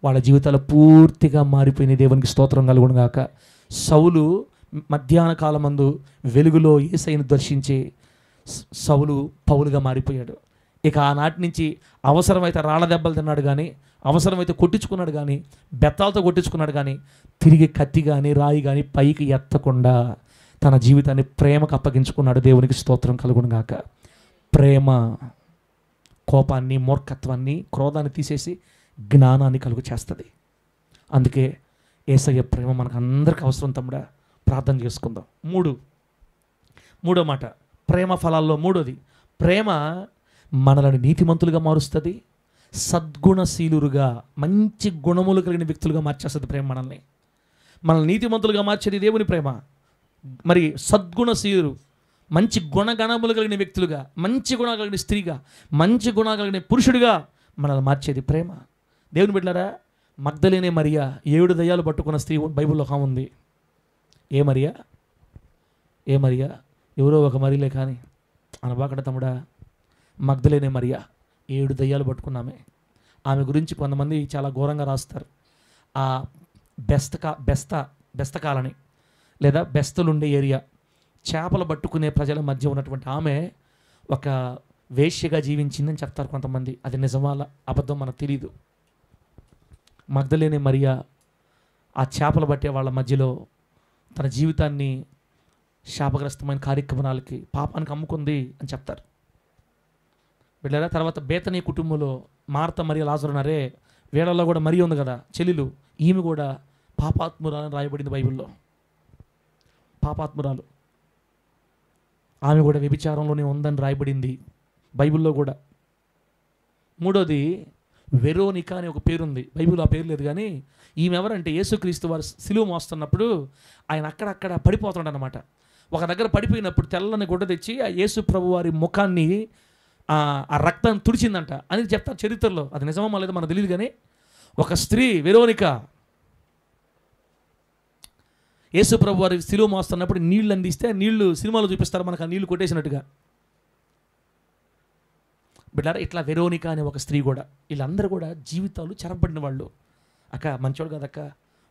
వాళ్ళ జీవితాలు పూర్తిగా మారిపోయిన. దేవునికి స్తోత్రం కలుగును గాక. సౌలు మధ్యాహ్న కాలమందు వెలుగులో యేసయ్యను దర్శించి సౌలు పౌలుగా మారిపోయాడు. ఇక ఆనాటి నుంచి అవసరమైతే రాళ్ళ దెబ్బలు తిన్నాడు కానీ, అవసరమైతే కొట్టించుకున్నాడు కానీ, బెత్తాలతో కొట్టించుకున్నాడు కానీ, తిరిగి కత్తి కానీ రాయి కానీ పైకి ఎత్తకుండా తన జీవితాన్ని ప్రేమకు అప్పగించుకున్నాడు. దేవునికి స్తోత్రం కలుగును గాక. ప్రేమ కోపాన్ని, మూర్ఖత్వాన్ని, క్రోధాన్ని తీసేసి జ్ఞానాన్ని కలుగు చేస్తుంది. అందుకే యేసయ్య ప్రేమ మనకు అందరికీ అవసరం తమ్ముడా. ప్రార్థన చేసుకుందాం. మూడో మాట, ప్రేమ ఫలాల్లో మూడోది, ప్రేమ మనల్ని నీతిమంతులుగా మారుస్తుంది, సద్గుణశీలురుగా, మంచి గుణములు కలిగిన వ్యక్తులుగా మార్చేస్తుంది. ప్రేమ మనల్ని నీతిమంతులుగా మార్చేది దేవుని ప్రేమ. మరి సద్గుణశీలురు, మంచి గుణగణములు కలిగిన వ్యక్తులుగా, మంచి గుణాలు కలిగిన స్త్రీగా, మంచి గుణాలు కలిగిన పురుషుడిగా మనల్ని మార్చేది ప్రేమ. దేవుని బిడ్డలారా, మగ్దలేనే మరియా 7 దయ్యాలు పట్టుకున్న స్త్రీ బైబిల్లో ఉంది. ఏ మరియా? ఎవరో ఒక మరియలే కానీ అనబాకడ తమ్ముడా. మగ్దలేనే మరియా 7 దయ్యాలు పట్టుకున్నామే. ఆమె గురించి కొంతమంది చాలా ఘోరంగా రాస్తారు. ఆ బెస్తకాలని లేదా బెస్తలుండే ఏరియా, చేపలు పట్టుకునే ప్రజల మధ్య ఉన్నటువంటి ఆమె ఒక వేశ్యగా జీవించిందని చెప్తారు కొంతమంది. అది నిజమాల అబద్ధం మనకు తెలియదు. మగ్దలేనే మరియా ఆ చేపలు పట్టే వాళ్ళ మధ్యలో తన జీవితాన్ని శాపగ్రస్తమైన కార్యక్రమాలకి, పాపానికి అమ్ముకుంది అని చెప్తారు. వీళ్ళ తర్వాత బేతనీ కుటుంబంలో మార్త మరియ లాజరు ఉన్నారే, వీళ్ళల్లో కూడా మరియ ఉంది కదా చెల్లెలు, ఈమె కూడా పాపాత్మురాలని రాయబడింది బైబిల్లో. పాపాత్మురాలు, ఆమె కూడా వ్యభిచారంలోనే ఉందని రాయబడింది బైబిల్లో కూడా. మూడోది వెరోనికా అనే ఒక పేరుంది బైబిల్లో. ఆ పేరు లేదు కానీ ఈమె ఎవరంటే యేసుక్రీస్తు వారు సిలువ మోస్తున్నప్పుడు ఆయన అక్కడక్కడ పడిపోతున్నాడు అనమాట. ఒక దగ్గర పడిపోయినప్పుడు తెల్లని గుడ్డ తెచ్చి ఆ యేసు ప్రభు వారి ముఖాన్ని ఆ రక్తాన్ని తుడిచిందంట అని చెప్తారు చరిత్రలో. అది నిజమో లేదో మనకు తెలియదు కానీ ఒక స్త్రీ వెరోనికా యేసు ప్రభు వారి సిలువ మోస్తున్నప్పుడు నీళ్ళు అందిస్తే నీళ్లు సినిమాలో చూపిస్తారు మనకు, ఆ నీళ్లు కొట్టేసినట్టుగా. బిడ్డారా, ఇట్లా వెరోనికా అనే ఒక స్త్రీ కూడా, వీళ్ళందరూ కూడా జీవితాలు చెరపబడిన వాళ్ళు. అక్క మంచోళ్ళు కదక్క,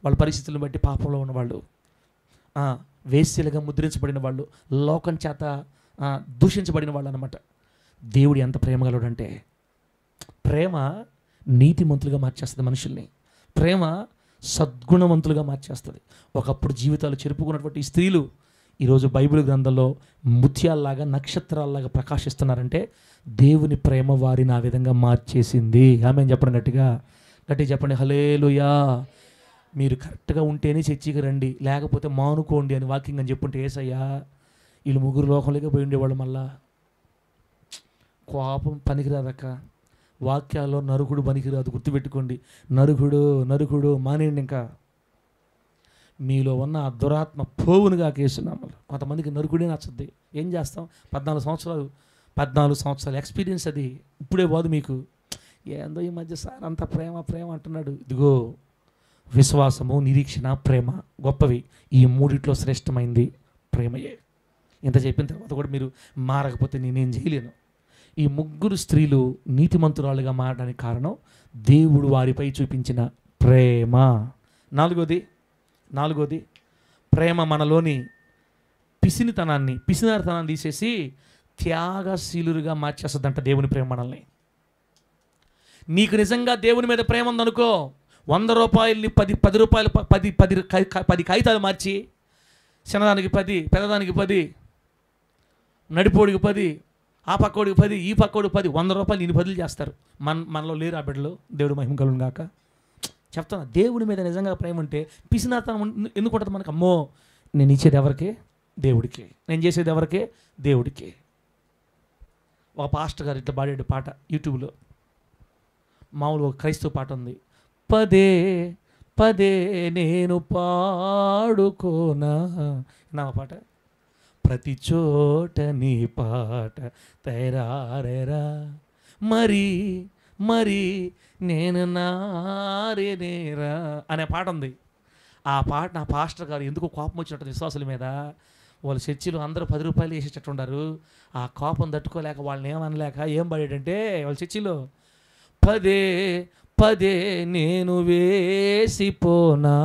వాళ్ళ పరిస్థితులను బట్టి పాపంలో ఉన్నవాళ్ళు, వేశ్యలుగా ముద్రించబడిన వాళ్ళు, లోకం చేత దూషించబడిన వాళ్ళు అనమాట. దేవుడు ఎంత ప్రేమగలడు అంటే, ప్రేమ నీతిమంతులుగా మార్చేస్తుంది మనుషుల్ని. ప్రేమ సద్గుణవంతులుగా మార్చేస్తుంది. ఒకప్పుడు జీవితాలు చెరుపుకున్నటువంటి ఈ స్త్రీలు ఈరోజు బైబిల్ గ్రంథంలో ముత్యాల్లాగా, నక్షత్రాల్లాగా ప్రకాశిస్తున్నారంటే దేవుని ప్రేమ వారిని ఆ విధంగా మార్చేసింది. ఆమె చెప్పండి, గట్టిగా చెప్పండి హల్లెలూయా. మీరు కరెక్ట్గా ఉంటేనే చర్చికి రండి, లేకపోతే మానుకోండి అని వాకింగ్ అని చెప్పుంటే యేసయ్యా వీళ్ళు ముగ్గురు లోకంలోకి పోయి ఉండేవాళ్ళు. మళ్ళా కోపం పనికిరాదక్క, వాక్యాల్లో నరుకుడు పనికిరాదు, గుర్తుపెట్టుకోండి. నరుకుడు మానేయండి. ఇంకా మీలో ఉన్న ఆ దురాత్మ పోవునుగా కేసునామలు. కొంతమందికి నరుకుడే నచ్చద్ది. ఏం చేస్తాం? 14 సంవత్సరాలు ఎక్స్పీరియన్స్, అది ఇప్పుడే పోదు మీకు. ఏందో ఈ మధ్య సార్ అంత ప్రేమ అంటున్నాడు. ఇదిగో విశ్వాసము, నిరీక్షణ, ప్రేమ గొప్పవి. ఈ మూడిట్లో శ్రేష్టమైంది ప్రేమయే. ఇంత చెప్పిన తర్వాత కూడా మీరు మారకపోతే నేనేం చేయలేను. ఈ ముగ్గురు స్త్రీలు నీతిమంతురాలుగా మారడానికి కారణం దేవుడు వారిపై చూపించిన ప్రేమ. నాలుగోది ప్రేమ మనలోని పిసినారితనాన్ని తీసేసి త్యాగశీలుగా మార్చేస్తుందంట దేవుని ప్రేమ మనల్ని. నీకు నిజంగా దేవుని మీద ప్రేమ ఉందనుకో, 100 రూపాయలని 10 రూపాయలు 10 కాగితాలు మార్చి, చిన్నదానికి 10, పెద్దదానికి 10, నడిపోడికి 10, ఆ పక్కోడికి 10, ఈ పక్కోడికి 10, 100 రూపాయలు నేను బదులు చేస్తారు. మనలో లేరు ఆ బిడ్డలు. దేవుడు మహిమ కలుగును గాక. చెప్తాను, దేవుడి మీద నిజంగా ప్రేమ ఉంటే పిసినారితనం ఎందుకు ఉంటుంది మనకు? అమ్మో, నేను ఇచ్చేది ఎవరికే? దేవుడికి. నేను చేసేది ఎవరికే? దేవుడికి. ఒక పాస్టర్ గారు ఇట్లా పాడాడు పాట యూట్యూబ్లో, మామూలుగా ఒక క్రైస్తవ పాట ఉంది. పదే పదే నేను పాడుకోనా నా పాట, ప్రతి చోట నీ పాట తైరారెరా, మరి మరి నేను నారేనేరా అనే పాట ఉంది. ఆ పాట నా పాస్టర్ గారు ఎందుకు కోపం వచ్చినట్టు విశ్వాసుల మీద, వాళ్ళ చర్చిలో అందరూ 10 రూపాయలు వేసేటట్టు ఉన్నారు. ఆ కోపం తట్టుకోలేక వాళ్ళని ఏమనలేక ఏం పడాడంటే, వాళ్ళ చర్చిలో పదే పదే నేను వేసిపోనా,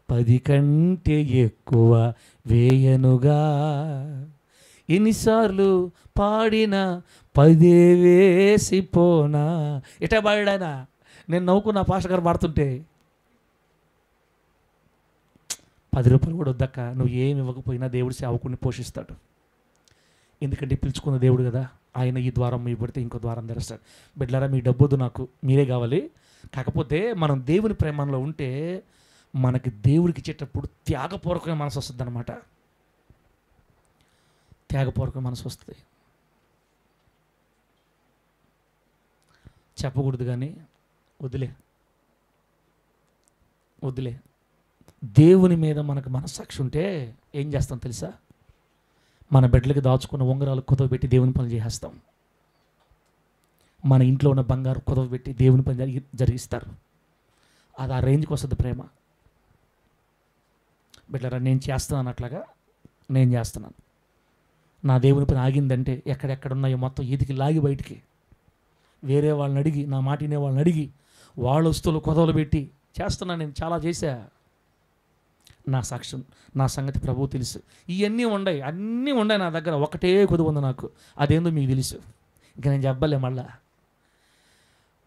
10 కంటే ఎక్కువ వేయనుగా, ఎన్నిసార్లు పాడినా 10 వేసిపోనా. ఎటా పాడాయన? నేను నవ్వుకున్న పాస్టర్ గారు పాడుతుంటే, 10 రూపాయలు కూడా వద్దక్క, నువ్వు ఏమి ఇవ్వకపోయినా దేవుడు సేవకుడిని పోషిస్తాడు. ఎందుకంటే పిలుచుకున్న దేవుడు కదా, ఆయన ఈ ద్వారం మీ పడితే ఇంకో ద్వారం తెరుస్తాడు. బిడ్డలారా, మీ డబ్బొద్దు, నాకు మీరే కావాలి. కాకపోతే మనం దేవుని ప్రేమలో ఉంటే మనకి దేవుడికి ఇచ్చేటప్పుడు త్యాగపూర్వకమైన మనసు వస్తుంది అన్నమాట. త్యాగపూర్వకమైన మనసు వస్తుంది. చెప్పకూడదు కానీ వదిలే. దేవుని మీద మనకు మనస్సాక్షి ఉంటే ఏం చేస్తాం తెలుసా? మన బిడ్డలకి దాచుకున్న ఉంగరాలు కుదవ పెట్టి దేవుని పనులు చేసేస్తాం. మన ఇంట్లో ఉన్న బంగారు కుదవ పెట్టి దేవుని పని జరిగిస్తారు. అది ఆ రేంజ్కి వస్తుంది ప్రేమ. బిడ్డలారా, నేను చేస్తున్నాను అట్లాగా, నేను చేస్తున్నాను. నా దేవుని పని ఆగిందంటే ఎక్కడెక్కడ ఉన్నాయో మొత్తం ఈదికి లాగి బయటికి, వేరే వాళ్ళని అడిగి, నా మాట వినే వాళ్ళని అడిగి, వాళ్ళ వస్తువులు కుదవలు పెట్టి చేస్తున్నాను. నేను చాలా చేశా. నా సాక్ష్యం, నా సంగతి ప్రభువు తెలుసు. ఇవన్నీ ఉన్నాయి, అన్నీ ఉన్నాయి నా దగ్గర. ఒకటే కొద్ది ఉంది నాకు, అదేందో మీకు తెలుసు. ఇంకా నేను చెప్పలే. మళ్ళా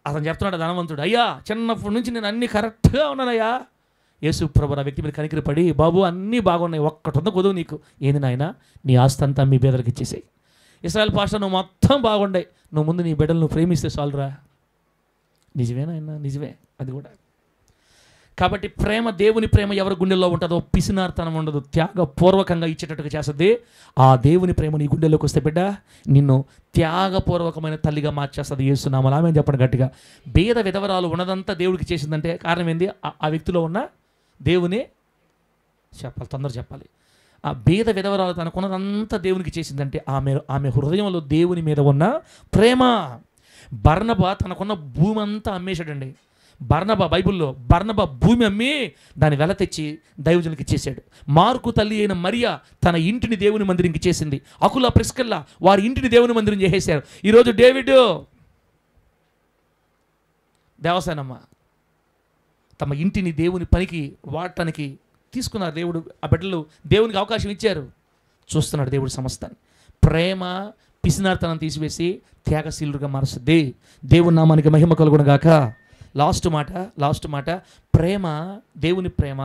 అతను చెప్తున్నాడు ధనవంతుడు, అయ్యా చిన్నప్పటి నుంచి నేను అన్నీ కరెక్ట్గా ఉన్నానయ్యా. యేసు ప్రభు ఆ వ్యక్తి మీద కనికరపడి, బాబు అన్నీ బాగున్నాయి, ఒక్కటి ఉంది కొదువు నీకు. ఏంది నాయన? నీ ఆస్తి అంతా మీ బేదలకు ఇచ్చేసాయి. ఇశ్రాయేల్ పాస్టర్, నువ్వు మొత్తం బాగుండే, నువ్వు ముందు నీ బిడ్డలు నువ్వు ప్రేమిస్తే చాలురా. నిజమేనాయన? నిజమే. అది కూడా. కాబట్టి ప్రేమ, దేవుని ప్రేమ ఎవరి గుండెల్లో ఉంటుందో పిసినార్తనం ఉండదు, త్యాగపూర్వకంగా ఇచ్చేటట్టుగా చేస్తుంది. ఆ దేవుని ప్రేమ నీ గుండెల్లోకి వస్తే బిడ్డ, నిన్ను త్యాగపూర్వకమైన తల్లిగా మార్చేస్తుంది. యేసునామములో ఆమేన్ చెప్పండి గట్టిగా. బీద విధవరాలు ఉన్నదంతా దేవుడికి చేసిందంటే కారణం ఏంది? ఆ వ్యక్తిలో ఉన్న దేవుని చెప్పాలి, తొందర చెప్పాలి. ఆ బీద విధవరాలు తనకున్నదంతా దేవునికి చేసిందంటే ఆమె హృదయంలో దేవుని మీద ఉన్న ప్రేమ. బర్నబా తనకున్న భూమి అంతా అమ్మేశాడండి. బైబిల్లో బర్నబా భూమి అమ్మి దాని వెల తెచ్చి దైవజనులకు ఇచ్చేసాడు. మార్కు తల్లి అయిన మరియా తన ఇంటిని దేవుని మందిరంకి చేసింది. అకుల ప్రిస్కిల్లా వారి ఇంటిని దేవుని మందిరం చేసేశారు. ఈరోజు డేవిడ్, దేవసేనమ్మ తమ ఇంటిని దేవుని పనికి వాడటానికి తీసుకున్నారు. దేవుడు ఆ బిడ్డలు దేవునికి అవకాశం ఇచ్చారు. చూస్తున్నాడు దేవుడు సమస్తాన్ని. ప్రేమ పిసినార్తనం తీసివేసి త్యాగశీలుగా మారుస్తుంది. దేవుని నామానికి మహిమ కలుగును గాక. లాస్ట్ మాట, ప్రేమ, దేవుని ప్రేమ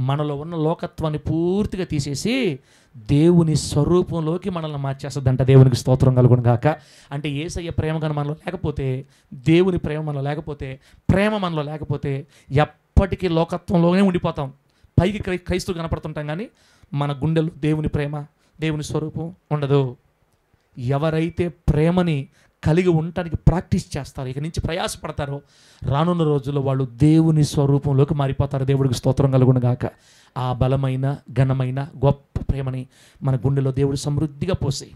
మనలో ఉన్న లోకత్వాన్ని పూర్తిగా తీసేసి దేవుని స్వరూపంలోకి మనల్ని మార్చేస్తుందంట. దేవునికి స్తోత్రం కలుగును గాక. అంటే యేసయ్య ప్రేమ కానీ మనలో లేకపోతే, దేవుని ప్రేమ మనలో లేకపోతే, ప్రేమ మనలో లేకపోతే ఎప్పటికీ లోకత్వంలోనే ఉండిపోతాం. పైకి క్రైస్తవులు కనపడుతుంటాం కానీ మన గుండెల్లో దేవుని ప్రేమ, దేవుని స్వరూపం ఉండదు. ఎవరైతే ప్రేమని కలిగి ఉండటానికి ప్రాక్టీస్ చేస్తారు, ఇక నుంచి ప్రయాసపడతారో, రానున్న రోజుల్లో వాళ్ళు దేవుని స్వరూపంలోకి మారిపోతారు. దేవుడికి స్తోత్రం కలుగును గాక. ఆ బలమైన, ఘనమైన, గొప్ప ప్రేమని మన గుండెలో దేవుడు సమృద్ధిగా పోసి,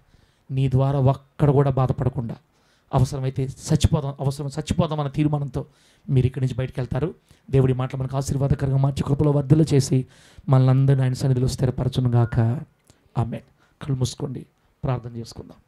నీ ద్వారా ఒక్కడ కూడా బాధపడకుండా అవసరమైతే చచ్చిపోదాం అన్న తీర్మానంతో మీరు ఇక్కడి నుంచి బయటకు వెళ్తారు. దేవుడి మాటలు మనకు ఆశీర్వాదకరంగా మార్చి కృపలో వర్ధలు చేసి మనల్ని అందరినీ ఆయన సన్నిధిలో స్థిరపరచును గాక. ఆమేన్. కళ్ళు మూసుకోండి, ప్రార్థన చేసుకుందాం.